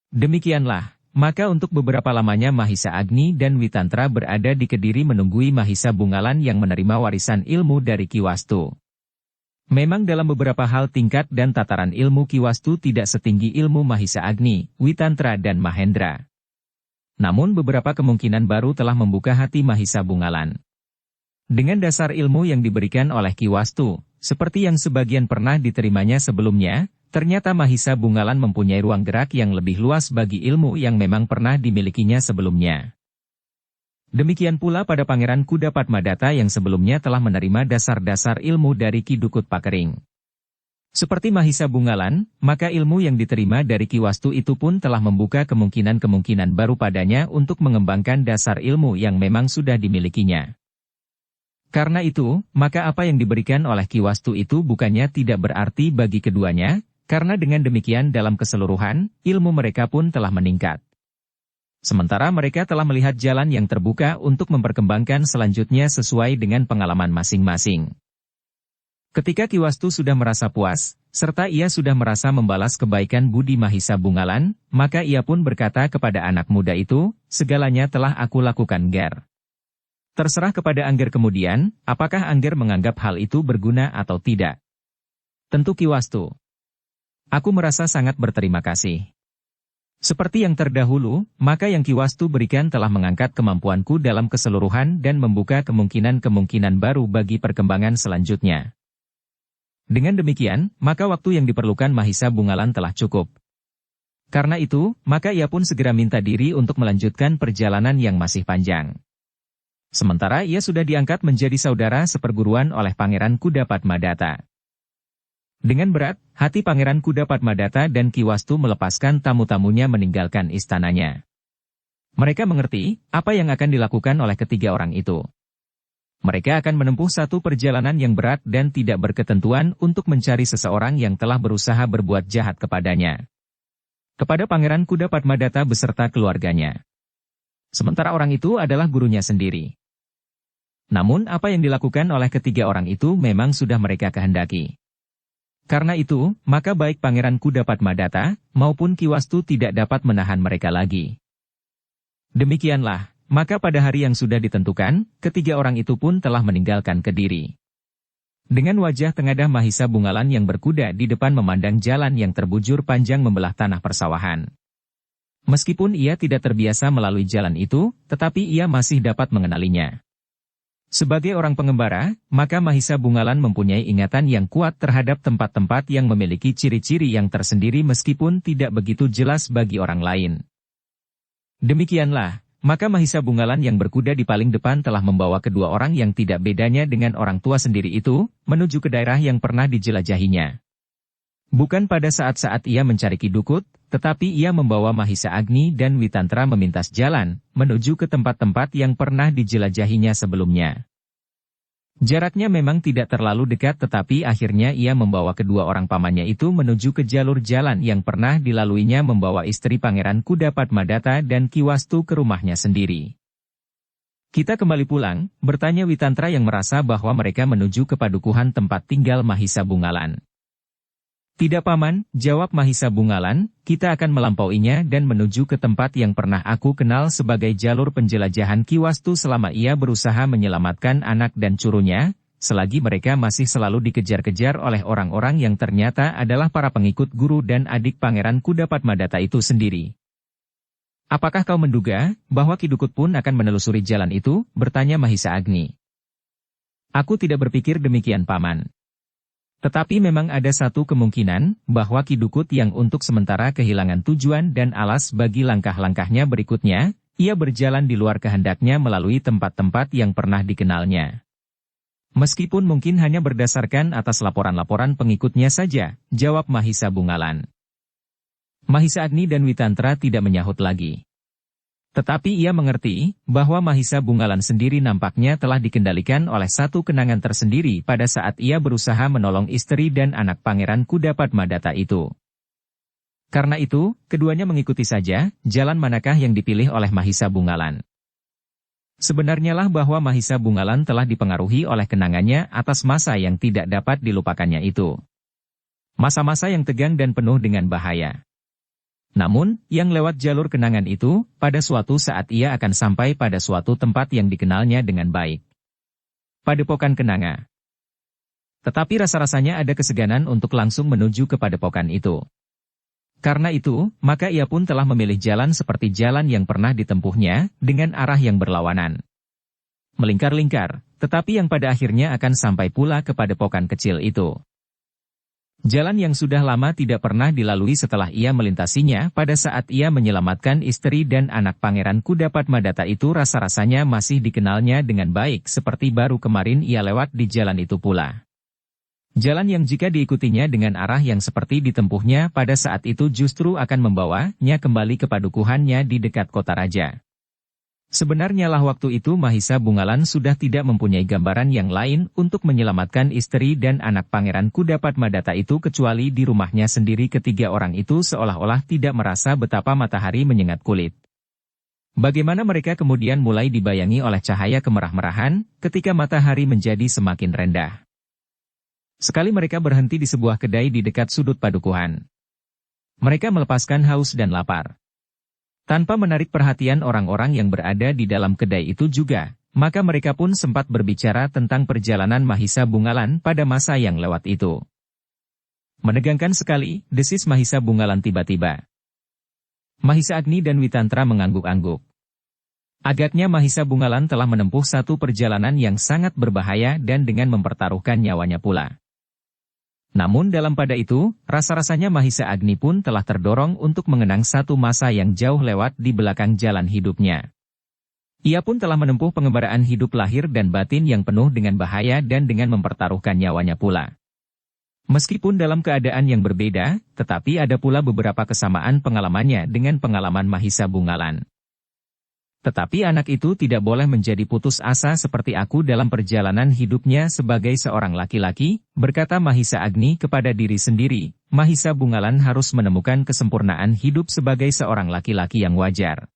Demikianlah. Maka untuk beberapa lamanya Mahisa Agni dan Witantra berada di Kediri menunggui Mahisa Bungalan yang menerima warisan ilmu dari Ki Wastu. Memang dalam beberapa hal tingkat dan tataran ilmu Ki Wastu tidak setinggi ilmu Mahisa Agni, Witantra dan Mahendra. Namun beberapa kemungkinan baru telah membuka hati Mahisa Bungalan. Dengan dasar ilmu yang diberikan oleh Ki Wastu, seperti yang sebagian pernah diterimanya sebelumnya, ternyata Mahisa Bungalan mempunyai ruang gerak yang lebih luas bagi ilmu yang memang pernah dimilikinya sebelumnya. Demikian pula pada Pangeran Kudapadmadata yang sebelumnya telah menerima dasar-dasar ilmu dari Ki Dukut Pakering. Seperti Mahisa Bungalan, maka ilmu yang diterima dari Ki Wastu itu pun telah membuka kemungkinan-kemungkinan baru padanya untuk mengembangkan dasar ilmu yang memang sudah dimilikinya. Karena itu, maka apa yang diberikan oleh Ki Wastu itu bukannya tidak berarti bagi keduanya, karena dengan demikian dalam keseluruhan, ilmu mereka pun telah meningkat. Sementara mereka telah melihat jalan yang terbuka untuk memperkembangkan selanjutnya sesuai dengan pengalaman masing-masing. Ketika Ki Wastu sudah merasa puas, serta ia sudah merasa membalas kebaikan budi Mahisa Bungalan, maka ia pun berkata kepada anak muda itu, segalanya telah aku lakukan Ger. Terserah kepada Angger kemudian, apakah Angger menganggap hal itu berguna atau tidak. Tentu Ki Wastu. Aku merasa sangat berterima kasih. Seperti yang terdahulu, maka yang Ki Wastu berikan telah mengangkat kemampuanku dalam keseluruhan dan membuka kemungkinan-kemungkinan baru bagi perkembangan selanjutnya. Dengan demikian, maka waktu yang diperlukan Mahisa Bungalan telah cukup. Karena itu, maka ia pun segera minta diri untuk melanjutkan perjalanan yang masih panjang. Sementara ia sudah diangkat menjadi saudara seperguruan oleh Pangeran Kudapadmadata. Dengan berat, hati Pangeran Kudapadmadata dan Ki Wastu melepaskan tamu-tamunya meninggalkan istananya. Mereka mengerti apa yang akan dilakukan oleh ketiga orang itu. Mereka akan menempuh satu perjalanan yang berat dan tidak berketentuan untuk mencari seseorang yang telah berusaha berbuat jahat kepadanya. Kepada Pangeran Kudapadmadata beserta keluarganya. Sementara orang itu adalah gurunya sendiri. Namun apa yang dilakukan oleh ketiga orang itu memang sudah mereka kehendaki. Karena itu, maka baik Pangeran Kudapadmadata maupun Ki Wastu tidak dapat menahan mereka lagi. Demikianlah, maka pada hari yang sudah ditentukan, ketiga orang itu pun telah meninggalkan Kediri. Dengan wajah tengadah Mahisa Bungalan yang berkuda di depan memandang jalan yang terbujur panjang membelah tanah persawahan. Meskipun ia tidak terbiasa melalui jalan itu, tetapi ia masih dapat mengenalinya. Sebagai orang pengembara, maka Mahisa Bungalan mempunyai ingatan yang kuat terhadap tempat-tempat yang memiliki ciri-ciri yang tersendiri meskipun tidak begitu jelas bagi orang lain. Demikianlah, maka Mahisa Bungalan yang berkuda di paling depan telah membawa kedua orang yang tidak bedanya dengan orang tua sendiri itu, menuju ke daerah yang pernah dijelajahinya. Bukan pada saat-saat ia mencari Ki Dukut, tetapi ia membawa Mahisa Agni dan Witantra memintas jalan, menuju ke tempat-tempat yang pernah dijelajahinya sebelumnya. Jaraknya memang tidak terlalu dekat tetapi akhirnya ia membawa kedua orang pamannya itu menuju ke jalur jalan yang pernah dilaluinya membawa istri Pangeran Kudapadmadata dan Ki Wastu ke rumahnya sendiri. Kita kembali pulang, bertanya Witantra yang merasa bahwa mereka menuju ke padukuhan tempat tinggal Mahisa Bungalan. Tidak paman, jawab Mahisa Bungalan, kita akan melampauinya dan menuju ke tempat yang pernah aku kenal sebagai jalur penjelajahan Ki Wastu selama ia berusaha menyelamatkan anak dan curunya, selagi mereka masih selalu dikejar-kejar oleh orang-orang yang ternyata adalah para pengikut guru dan adik Pangeran Kudapadmadata itu sendiri. Apakah kau menduga bahwa Ki Dukut pun akan menelusuri jalan itu? Bertanya Mahisa Agni. Aku tidak berpikir demikian paman. Tetapi memang ada satu kemungkinan, bahwa Ki Dukut yang untuk sementara kehilangan tujuan dan alas bagi langkah-langkahnya berikutnya, ia berjalan di luar kehendaknya melalui tempat-tempat yang pernah dikenalnya. Meskipun mungkin hanya berdasarkan atas laporan-laporan pengikutnya saja, jawab Mahisa Bungalan. Mahisa Agni dan Witantra tidak menyahut lagi. Tetapi ia mengerti, bahwa Mahisa Bungalan sendiri nampaknya telah dikendalikan oleh satu kenangan tersendiri pada saat ia berusaha menolong istri dan anak Pangeran Kudapadmadata itu. Karena itu, keduanya mengikuti saja, jalan manakah yang dipilih oleh Mahisa Bungalan. Sebenarnya lah bahwa Mahisa Bungalan telah dipengaruhi oleh kenangannya atas masa yang tidak dapat dilupakannya itu. Masa-masa yang tegang dan penuh dengan bahaya. Namun, yang lewat jalur kenangan itu, pada suatu saat ia akan sampai pada suatu tempat yang dikenalnya dengan baik. Padepokan Kenanga. Tetapi rasa-rasanya ada keseganan untuk langsung menuju ke padepokan itu. Karena itu, maka ia pun telah memilih jalan seperti jalan yang pernah ditempuhnya, dengan arah yang berlawanan. Melingkar-lingkar, tetapi yang pada akhirnya akan sampai pula ke padepokan kecil itu. Jalan yang sudah lama tidak pernah dilalui setelah ia melintasinya pada saat ia menyelamatkan istri dan anak Pangeran Kudapadmadata itu rasa-rasanya masih dikenalnya dengan baik seperti baru kemarin ia lewat di jalan itu pula. Jalan yang jika diikutinya dengan arah yang seperti ditempuhnya pada saat itu justru akan membawanya kembali ke padukuhannya di dekat kota raja. Sebenarnya lah waktu itu Mahisa Bungalan sudah tidak mempunyai gambaran yang lain untuk menyelamatkan istri dan anak Pangeran Kudapadmadata itu kecuali di rumahnya sendiri. Ketiga orang itu seolah-olah tidak merasa betapa matahari menyengat kulit. Bagaimana mereka kemudian mulai dibayangi oleh cahaya kemerah-merahan ketika matahari menjadi semakin rendah. Sekali mereka berhenti di sebuah kedai di dekat sudut padukuhan. Mereka melepaskan haus dan lapar. Tanpa menarik perhatian orang-orang yang berada di dalam kedai itu juga, maka mereka pun sempat berbicara tentang perjalanan Mahisa Bungalan pada masa yang lewat itu. Menegangkan sekali, desis Mahisa Bungalan tiba-tiba. Mahisa Agni dan Witantra mengangguk-angguk. Agaknya Mahisa Bungalan telah menempuh satu perjalanan yang sangat berbahaya dan dengan mempertaruhkan nyawanya pula. Namun dalam pada itu, rasa-rasanya Mahisa Agni pun telah terdorong untuk mengenang satu masa yang jauh lewat di belakang jalan hidupnya. Ia pun telah menempuh pengembaraan hidup lahir dan batin yang penuh dengan bahaya dan dengan mempertaruhkan nyawanya pula. Meskipun dalam keadaan yang berbeda, tetapi ada pula beberapa kesamaan pengalamannya dengan pengalaman Mahisa Bungalan. Tetapi anak itu tidak boleh menjadi putus asa seperti aku dalam perjalanan hidupnya sebagai seorang laki-laki, berkata Mahisa Agni kepada diri sendiri. Mahisa Bungalan harus menemukan kesempurnaan hidup sebagai seorang laki-laki yang wajar.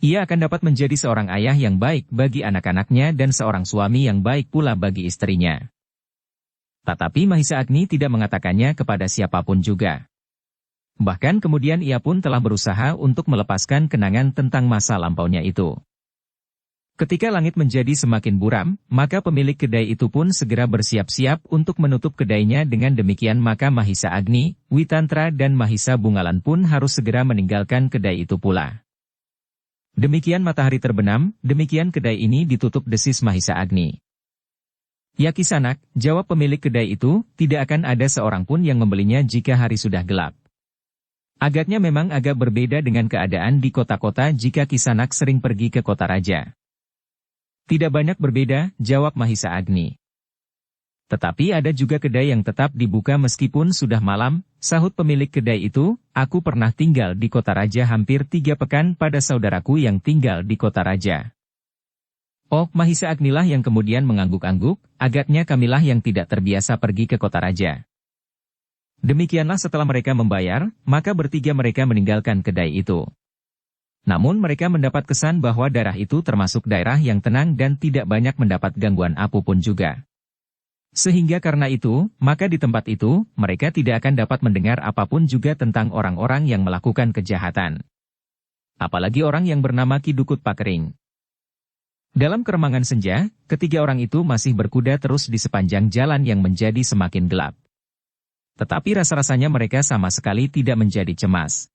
Ia akan dapat menjadi seorang ayah yang baik bagi anak-anaknya dan seorang suami yang baik pula bagi istrinya. Tetapi Mahisa Agni tidak mengatakannya kepada siapapun juga. Bahkan kemudian ia pun telah berusaha untuk melepaskan kenangan tentang masa lampaunya itu. Ketika langit menjadi semakin buram, maka pemilik kedai itu pun segera bersiap-siap untuk menutup kedainya. Dengan demikian maka Mahisa Agni, Witantra dan Mahisa Bungalan pun harus segera meninggalkan kedai itu pula. Demikian matahari terbenam, demikian kedai ini ditutup, desis Mahisa Agni. Ya Kisanak, jawab pemilik kedai itu, tidak akan ada seorang pun yang membelinya jika hari sudah gelap. Agaknya memang agak berbeda dengan keadaan di kota-kota jika Kisanak sering pergi ke kota raja. Tidak banyak berbeda, jawab Mahisa Agni. Tetapi ada juga kedai yang tetap dibuka meskipun sudah malam, sahut pemilik kedai itu. Aku pernah tinggal di kota raja hampir 3 pekan pada saudaraku yang tinggal di kota raja. Oh, Mahisa Agnilah yang kemudian mengangguk-angguk, agaknya kamilah yang tidak terbiasa pergi ke kota raja. Demikianlah setelah mereka membayar, maka bertiga mereka meninggalkan kedai itu. Namun mereka mendapat kesan bahwa daerah itu termasuk daerah yang tenang dan tidak banyak mendapat gangguan apapun juga. Sehingga karena itu, maka di tempat itu, mereka tidak akan dapat mendengar apapun juga tentang orang-orang yang melakukan kejahatan. Apalagi orang yang bernama Ki Dukut Pakering. Dalam keremangan senja, ketiga orang itu masih berkuda terus di sepanjang jalan yang menjadi semakin gelap. Tetapi rasa-rasanya mereka sama sekali tidak menjadi cemas.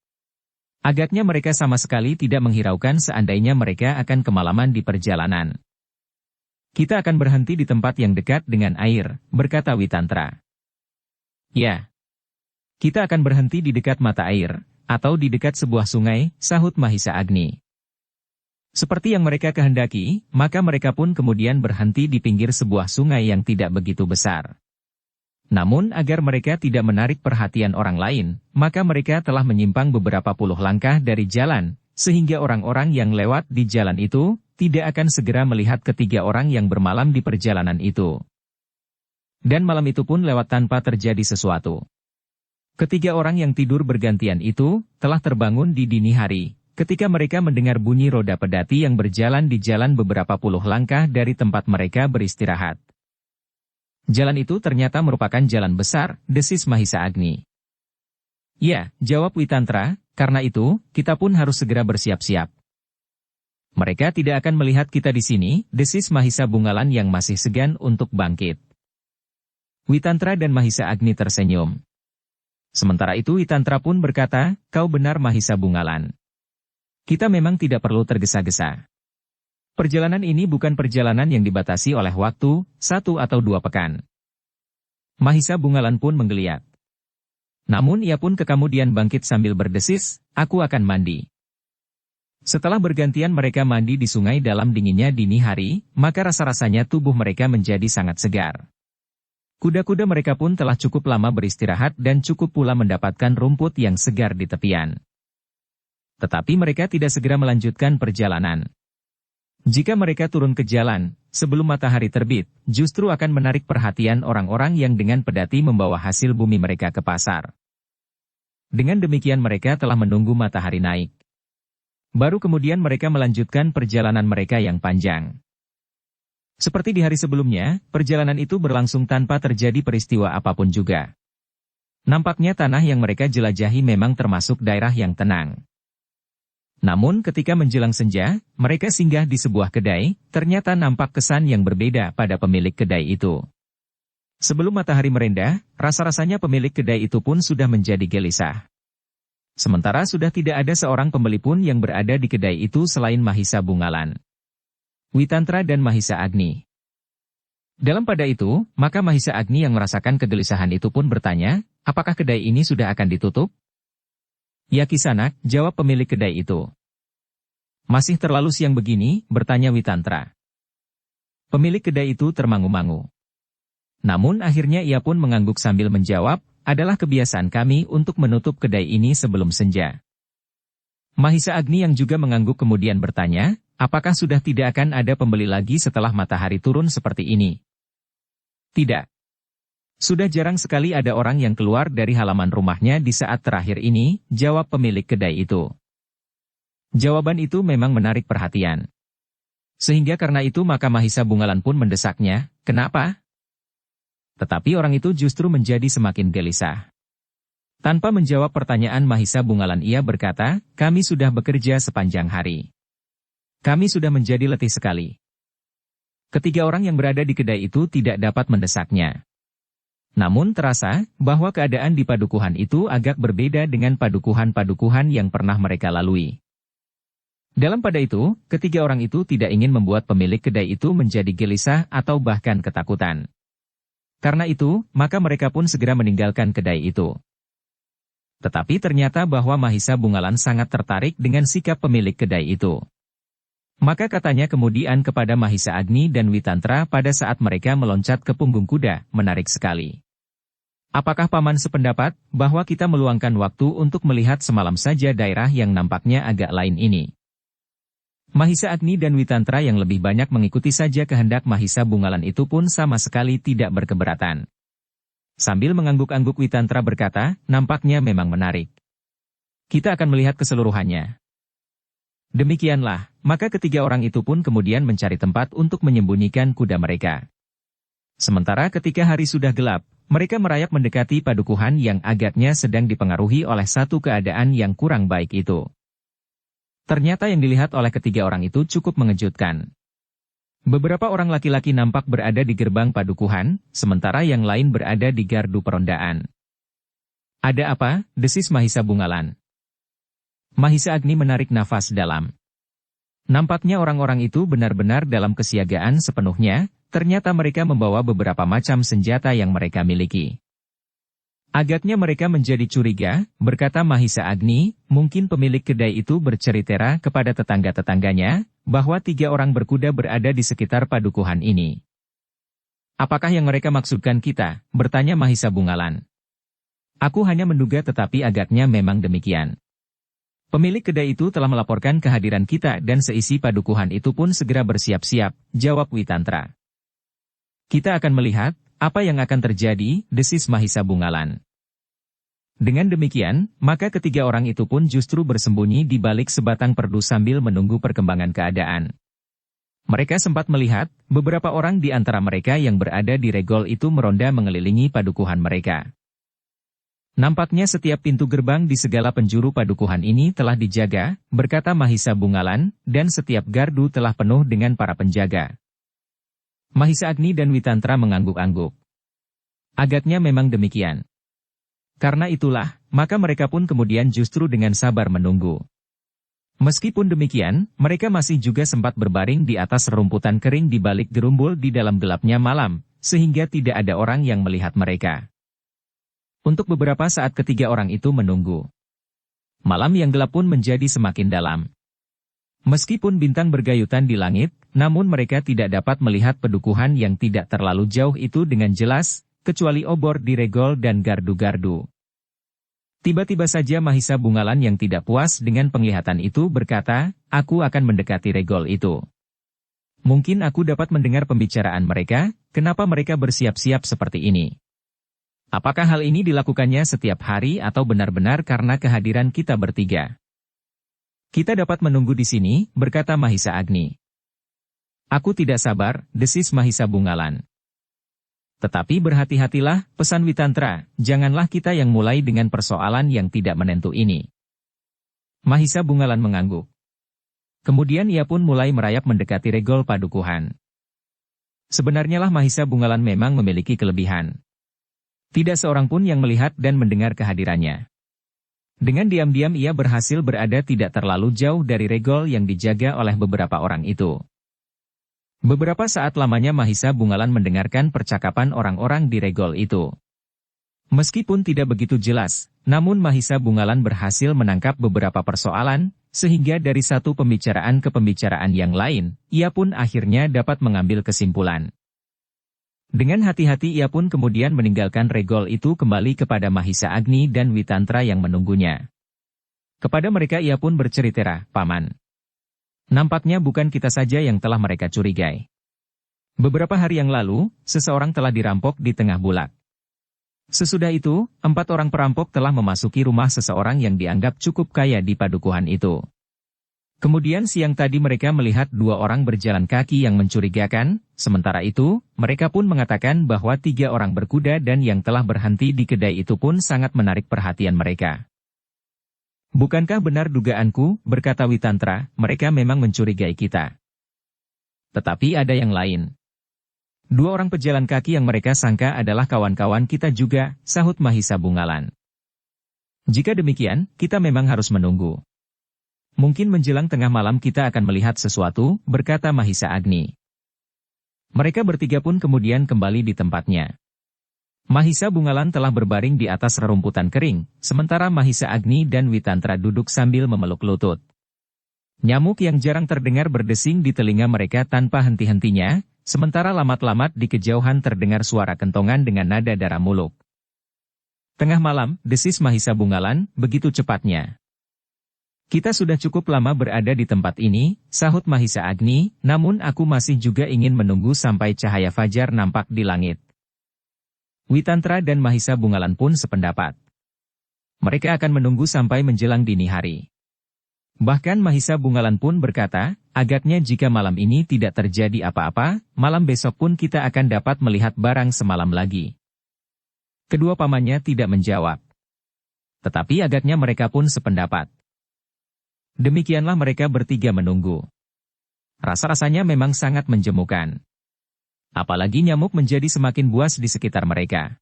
Agaknya mereka sama sekali tidak menghiraukan seandainya mereka akan kemalaman di perjalanan. Kita akan berhenti di tempat yang dekat dengan air, berkata Witantra. Ya, kita akan berhenti di dekat mata air, atau di dekat sebuah sungai, sahut Mahisa Agni. Seperti yang mereka kehendaki, maka mereka pun kemudian berhenti di pinggir sebuah sungai yang tidak begitu besar. Namun agar mereka tidak menarik perhatian orang lain, maka mereka telah menyimpang beberapa puluh langkah dari jalan, sehingga orang-orang yang lewat di jalan itu, tidak akan segera melihat ketiga orang yang bermalam di perjalanan itu. Dan malam itu pun lewat tanpa terjadi sesuatu. Ketiga orang yang tidur bergantian itu, telah terbangun di dini hari, ketika mereka mendengar bunyi roda pedati yang berjalan di jalan beberapa puluh langkah dari tempat mereka beristirahat. Jalan itu ternyata merupakan jalan besar, desis Mahisa Agni. Ya, jawab Witantra, karena itu, kita pun harus segera bersiap-siap. Mereka tidak akan melihat kita di sini, desis Mahisa Bungalan yang masih segan untuk bangkit. Witantra dan Mahisa Agni tersenyum. Sementara itu Witantra pun berkata, kau benar Mahisa Bungalan. Kita memang tidak perlu tergesa-gesa. Perjalanan ini bukan perjalanan yang dibatasi oleh waktu, 1 atau 2 pekan. Mahisa Bungalan pun menggeliat. Namun ia pun kemudian bangkit sambil berdesis, aku akan mandi. Setelah bergantian mereka mandi di sungai dalam dinginnya dini hari, maka rasa-rasanya tubuh mereka menjadi sangat segar. Kuda-kuda mereka pun telah cukup lama beristirahat dan cukup pula mendapatkan rumput yang segar di tepian. Tetapi mereka tidak segera melanjutkan perjalanan. Jika mereka turun ke jalan, sebelum matahari terbit, justru akan menarik perhatian orang-orang yang dengan pedati membawa hasil bumi mereka ke pasar. Dengan demikian mereka telah menunggu matahari naik. Baru kemudian mereka melanjutkan perjalanan mereka yang panjang. Seperti di hari sebelumnya, perjalanan itu berlangsung tanpa terjadi peristiwa apapun juga. Nampaknya tanah yang mereka jelajahi memang termasuk daerah yang tenang. Namun ketika menjelang senja, mereka singgah di sebuah kedai, ternyata nampak kesan yang berbeda pada pemilik kedai itu. Sebelum matahari merendah, rasa-rasanya pemilik kedai itu pun sudah menjadi gelisah. Sementara sudah tidak ada seorang pembeli pun yang berada di kedai itu selain Mahisa Bungalan, Witantra dan Mahisa Agni. Dalam pada itu, maka Mahisa Agni yang merasakan kegelisahan itu pun bertanya, apakah kedai ini sudah akan ditutup? Ya Kisanak, jawab pemilik kedai itu. Masih terlalu siang begini, bertanya Witantra. Pemilik kedai itu termangu-mangu. Namun akhirnya ia pun mengangguk sambil menjawab, adalah kebiasaan kami untuk menutup kedai ini sebelum senja. Mahisa Agni yang juga mengangguk kemudian bertanya, apakah sudah tidak akan ada pembeli lagi setelah matahari turun seperti ini? Tidak. Sudah jarang sekali ada orang yang keluar dari halaman rumahnya di saat terakhir ini, jawab pemilik kedai itu. Jawaban itu memang menarik perhatian. Sehingga karena itu maka Mahisa Bungalan pun mendesaknya, kenapa? Tetapi orang itu justru menjadi semakin gelisah. Tanpa menjawab pertanyaan Mahisa Bungalan ia berkata, kami sudah bekerja sepanjang hari. Kami sudah menjadi letih sekali. Ketiga orang yang berada di kedai itu tidak dapat mendesaknya. Namun terasa bahwa keadaan di padukuhan itu agak berbeda dengan padukuhan-padukuhan yang pernah mereka lalui. Dalam pada itu, ketiga orang itu tidak ingin membuat pemilik kedai itu menjadi gelisah atau bahkan ketakutan. Karena itu, maka mereka pun segera meninggalkan kedai itu. Tetapi ternyata bahwa Mahisa Bungalan sangat tertarik dengan sikap pemilik kedai itu. Maka katanya kemudian kepada Mahisa Agni dan Witantra pada saat mereka meloncat ke punggung kuda, menarik sekali. Apakah paman sependapat bahwa kita meluangkan waktu untuk melihat semalam saja daerah yang nampaknya agak lain ini? Mahisa Agni dan Witantra yang lebih banyak mengikuti saja kehendak Mahisa Bungalan itu pun sama sekali tidak berkeberatan. Sambil mengangguk-angguk Witantra berkata, nampaknya memang menarik. Kita akan melihat keseluruhannya. Demikianlah, maka ketiga orang itu pun kemudian mencari tempat untuk menyembunyikan kuda mereka. Sementara ketika hari sudah gelap, mereka merayap mendekati padukuhan yang agaknya sedang dipengaruhi oleh satu keadaan yang kurang baik itu. Ternyata yang dilihat oleh ketiga orang itu cukup mengejutkan. Beberapa orang laki-laki nampak berada di gerbang padukuhan, sementara yang lain berada di gardu perondaan. Ada apa? Desis Mahisa Bungalan. Mahisa Agni menarik nafas dalam. Nampaknya orang-orang itu benar-benar dalam kesiagaan sepenuhnya, ternyata mereka membawa beberapa macam senjata yang mereka miliki. Agaknya mereka menjadi curiga, berkata Mahisa Agni, mungkin pemilik kedai itu bercerita kepada tetangga-tetangganya, bahwa 3 orang berkuda berada di sekitar padukuhan ini. Apakah yang mereka maksudkan kita? Bertanya Mahisa Bungalan. Aku hanya menduga tetapi agaknya memang demikian. Pemilik kedai itu telah melaporkan kehadiran kita dan seisi padukuhan itu pun segera bersiap-siap, jawab Witantra. Kita akan melihat, apa yang akan terjadi, desis Mahisa Bungalan. Dengan demikian, maka ketiga orang itu pun justru bersembunyi di balik sebatang perdu sambil menunggu perkembangan keadaan. Mereka sempat melihat, beberapa orang di antara mereka yang berada di regol itu meronda mengelilingi padukuhan mereka. Nampaknya setiap pintu gerbang di segala penjuru padukuhan ini telah dijaga, berkata Mahisa Bungalan, dan setiap gardu telah penuh dengan para penjaga. Mahisa Agni dan Witantra mengangguk-angguk. Agaknya memang demikian. Karena itulah, maka mereka pun kemudian justru dengan sabar menunggu. Meskipun demikian, mereka masih juga sempat berbaring di atas rerumputan kering di balik gerumbul di dalam gelapnya malam, sehingga tidak ada orang yang melihat mereka. Untuk beberapa saat ketiga orang itu menunggu. Malam yang gelap pun menjadi semakin dalam. Meskipun bintang bergayutan di langit, namun mereka tidak dapat melihat padukuhan yang tidak terlalu jauh itu dengan jelas, kecuali obor di regol dan gardu-gardu. Tiba-tiba saja Mahisa Bungalan yang tidak puas dengan penglihatan itu berkata, aku akan mendekati regol itu. Mungkin aku dapat mendengar pembicaraan mereka, kenapa mereka bersiap-siap seperti ini. Apakah hal ini dilakukannya setiap hari atau benar-benar karena kehadiran kita bertiga? Kita dapat menunggu di sini, berkata Mahisa Agni. Aku tidak sabar, desis Mahisa Bungalan. Tetapi berhati-hatilah, pesan Witantra, janganlah kita yang mulai dengan persoalan yang tidak menentu ini. Mahisa Bungalan mengangguk. Kemudian ia pun mulai merayap mendekati regol padukuhan. Sebenarnya lah Mahisa Bungalan memang memiliki kelebihan. Tidak seorang pun yang melihat dan mendengar kehadirannya. Dengan diam-diam ia berhasil berada tidak terlalu jauh dari regol yang dijaga oleh beberapa orang itu. Beberapa saat lamanya Mahisa Bungalan mendengarkan percakapan orang-orang di regol itu. Meskipun tidak begitu jelas, namun Mahisa Bungalan berhasil menangkap beberapa persoalan, sehingga dari satu pembicaraan ke pembicaraan yang lain, ia pun akhirnya dapat mengambil kesimpulan. Dengan hati-hati ia pun kemudian meninggalkan regol itu kembali kepada Mahisa Agni dan Witantra yang menunggunya. Kepada mereka ia pun bercerita, Paman. Nampaknya bukan kita saja yang telah mereka curigai. Beberapa hari yang lalu, seseorang telah dirampok di tengah bulak. Sesudah itu, 4 orang perampok telah memasuki rumah seseorang yang dianggap cukup kaya di padukuhan itu. Kemudian siang tadi mereka melihat 2 orang berjalan kaki yang mencurigakan, sementara itu, mereka pun mengatakan bahwa 3 orang berkuda dan yang telah berhenti di kedai itu pun sangat menarik perhatian mereka. Bukankah benar dugaanku, berkata Witantra, mereka memang mencurigai kita. Tetapi ada yang lain. 2 orang pejalan kaki yang mereka sangka adalah kawan-kawan kita juga, sahut Mahisa Bungalan. Jika demikian, kita memang harus menunggu. Mungkin menjelang tengah malam kita akan melihat sesuatu, berkata Mahisa Agni. Mereka bertiga pun kemudian kembali di tempatnya. Mahisa Bungalan telah berbaring di atas rerumputan kering, sementara Mahisa Agni dan Witantra duduk sambil memeluk lutut. Nyamuk yang jarang terdengar berdesing di telinga mereka tanpa henti-hentinya, sementara lamat-lamat di kejauhan terdengar suara kentongan dengan nada darah muluk. Tengah malam, desis Mahisa Bungalan, begitu cepatnya. Kita sudah cukup lama berada di tempat ini, sahut Mahisa Agni, namun aku masih juga ingin menunggu sampai cahaya fajar nampak di langit. Witantra dan Mahisa Bungalan pun sependapat. Mereka akan menunggu sampai menjelang dini hari. Bahkan Mahisa Bungalan pun berkata, agaknya jika malam ini tidak terjadi apa-apa, malam besok pun kita akan dapat melihat barang semalam lagi. Kedua pamannya tidak menjawab. Tetapi agaknya mereka pun sependapat. Demikianlah mereka bertiga menunggu. Rasa-rasanya memang sangat menjemukan. Apalagi nyamuk menjadi semakin buas di sekitar mereka.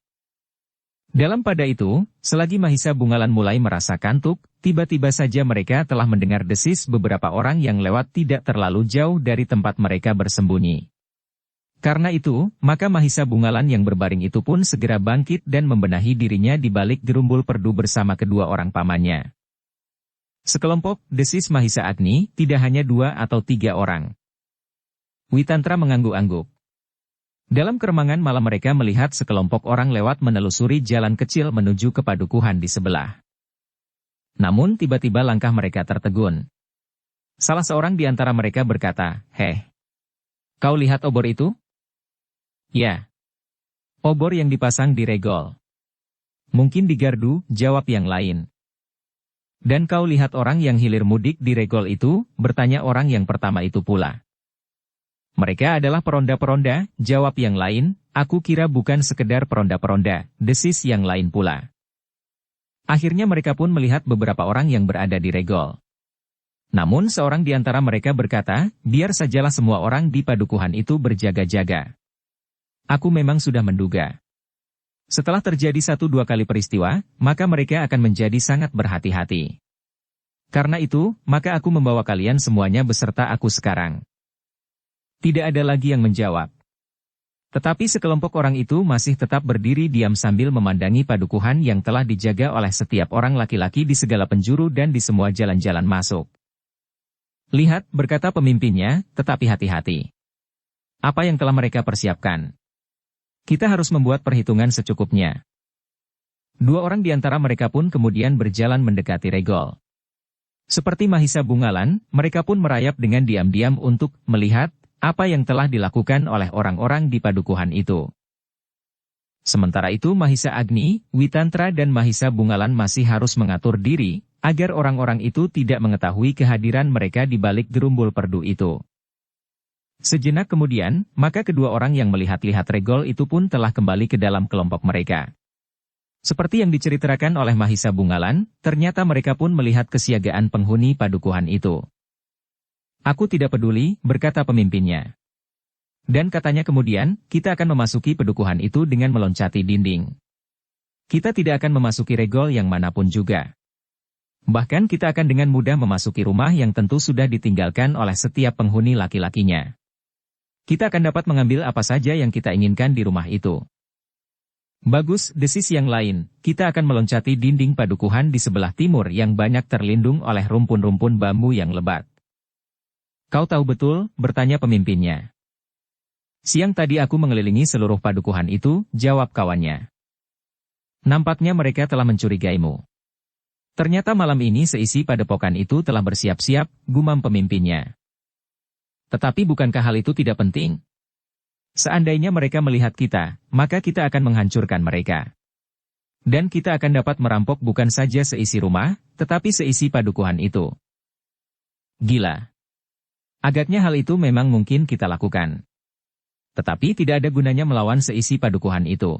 Dalam pada itu, selagi Mahisa Bungalan mulai merasa kantuk, tiba-tiba saja mereka telah mendengar desis beberapa orang yang lewat tidak terlalu jauh dari tempat mereka bersembunyi. Karena itu, maka Mahisa Bungalan yang berbaring itu pun segera bangkit dan membenahi dirinya di balik gerumbul perdu bersama kedua orang pamannya. Sekelompok, desis Mahisa Agni, tidak hanya 2 atau 3 orang. Witantra mengangguk-angguk. Dalam keremangan malam mereka melihat sekelompok orang lewat menelusuri jalan kecil menuju ke padukuhan di sebelah. Namun tiba-tiba langkah mereka tertegun. Salah seorang di antara mereka berkata, "Heh, kau lihat obor itu?" "Ya. Obor yang dipasang di regol." "Mungkin di gardu," jawab yang lain. "Dan kau lihat orang yang hilir mudik di regol itu?" bertanya orang yang pertama itu pula. "Mereka adalah peronda-peronda," jawab yang lain. "Aku kira bukan sekedar peronda-peronda," desis yang lain pula. Akhirnya mereka pun melihat beberapa orang yang berada di regol. Namun seorang di antara mereka berkata, "Biar sajalah semua orang di padukuhan itu berjaga-jaga. Aku memang sudah menduga. Setelah terjadi 1-2 kali peristiwa, maka mereka akan menjadi sangat berhati-hati. Karena itu, maka aku membawa kalian semuanya beserta aku sekarang." Tidak ada lagi yang menjawab. Tetapi sekelompok orang itu masih tetap berdiri diam sambil memandangi padukuhan yang telah dijaga oleh setiap orang laki-laki di segala penjuru dan di semua jalan-jalan masuk. "Lihat," berkata pemimpinnya, "tetapi hati-hati. Apa yang telah mereka persiapkan? Kita harus membuat perhitungan secukupnya." 2 orang di antara mereka pun kemudian berjalan mendekati regol. Seperti Mahisa Bungalan, mereka pun merayap dengan diam-diam untuk melihat apa yang telah dilakukan oleh orang-orang di padukuhan itu. Sementara itu Mahisa Agni, Witantra dan Mahisa Bungalan masih harus mengatur diri, agar orang-orang itu tidak mengetahui kehadiran mereka di balik gerumbul perdu itu. Sejenak kemudian, maka kedua orang yang melihat-lihat regol itu pun telah kembali ke dalam kelompok mereka. Seperti yang diceritakan oleh Mahisa Bungalan, ternyata mereka pun melihat kesiagaan penghuni padukuhan itu. "Aku tidak peduli," berkata pemimpinnya. Dan katanya kemudian, "Kita akan memasuki padukuhan itu dengan meloncati dinding. Kita tidak akan memasuki regol yang manapun juga. Bahkan kita akan dengan mudah memasuki rumah yang tentu sudah ditinggalkan oleh setiap penghuni laki-lakinya. Kita akan dapat mengambil apa saja yang kita inginkan di rumah itu." "Bagus," desis yang lain, "kita akan meloncati dinding padukuhan di sebelah timur yang banyak terlindung oleh rumpun-rumpun bambu yang lebat." "Kau tahu betul?" bertanya pemimpinnya. "Siang tadi aku mengelilingi seluruh padukuhan itu," jawab kawannya. "Nampaknya mereka telah mencurigaimu. Ternyata malam ini seisi padepokan itu telah bersiap-siap," gumam pemimpinnya. "Tetapi bukankah hal itu tidak penting? Seandainya mereka melihat kita, maka kita akan menghancurkan mereka. Dan kita akan dapat merampok bukan saja seisi rumah, tetapi seisi padukuhan itu." Gila. Agaknya hal itu memang mungkin kita lakukan. Tetapi tidak ada gunanya melawan seisi padukuhan itu.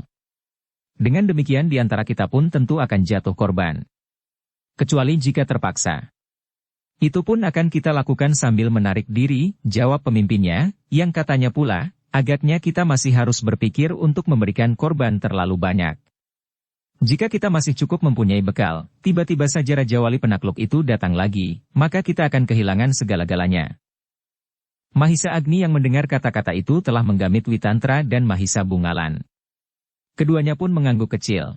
Dengan demikian di antara kita pun tentu akan jatuh korban. Kecuali jika terpaksa. "Itu pun akan kita lakukan sambil menarik diri," jawab pemimpinnya, yang katanya pula, "Agaknya kita masih harus berpikir untuk memberikan korban terlalu banyak. Jika kita masih cukup mempunyai bekal, tiba-tiba saja Raja Wali Penakluk itu datang lagi, maka kita akan kehilangan segala-galanya." Mahisa Agni yang mendengar kata-kata itu telah menggamit Witantra dan Mahisa Bungalan. Keduanya pun mengangguk kecil.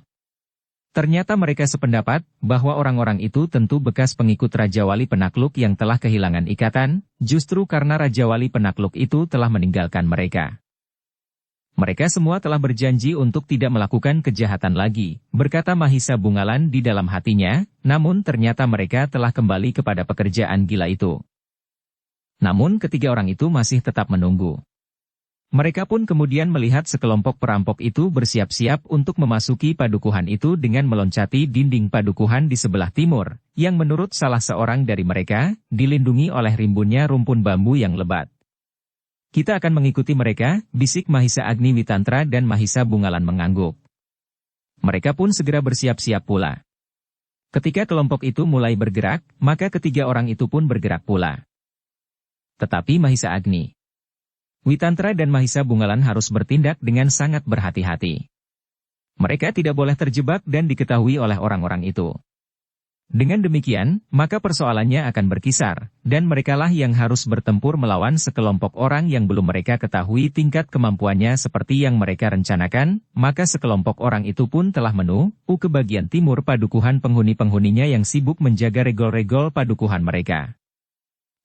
Ternyata mereka sependapat bahwa orang-orang itu tentu bekas pengikut Raja Wali Penakluk yang telah kehilangan ikatan, justru karena Raja Wali Penakluk itu telah meninggalkan mereka. "Mereka semua telah berjanji untuk tidak melakukan kejahatan lagi," berkata Mahisa Bungalan di dalam hatinya, namun ternyata mereka telah kembali kepada pekerjaan gila itu. Namun ketiga orang itu masih tetap menunggu. Mereka pun kemudian melihat sekelompok perampok itu bersiap-siap untuk memasuki padukuhan itu dengan meloncati dinding padukuhan di sebelah timur, yang menurut salah seorang dari mereka, dilindungi oleh rimbunnya rumpun bambu yang lebat. "Kita akan mengikuti mereka," bisik Mahisa Agni Witantra dan Mahisa Bungalan mengangguk. Mereka pun segera bersiap-siap pula. Ketika kelompok itu mulai bergerak, maka ketiga orang itu pun bergerak pula. Tetapi Mahisa Agni, Witantra dan Mahisa Bungalan harus bertindak dengan sangat berhati-hati. Mereka tidak boleh terjebak dan diketahui oleh orang-orang itu. Dengan demikian, maka persoalannya akan berkisar, dan merekalah yang harus bertempur melawan sekelompok orang yang belum mereka ketahui tingkat kemampuannya seperti yang mereka rencanakan, maka sekelompok orang itu pun telah menuju ke bagian timur padukuhan penghuni-penghuninya yang sibuk menjaga regol-regol padukuhan mereka.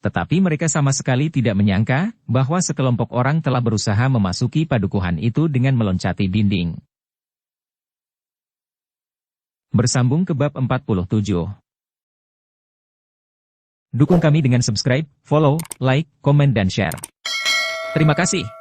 Tetapi mereka sama sekali tidak menyangka, bahwa sekelompok orang telah berusaha memasuki padukuhan itu dengan meloncati dinding. Bersambung ke bab 47. Dukung kami dengan subscribe, follow, like, komen dan share. Terima kasih.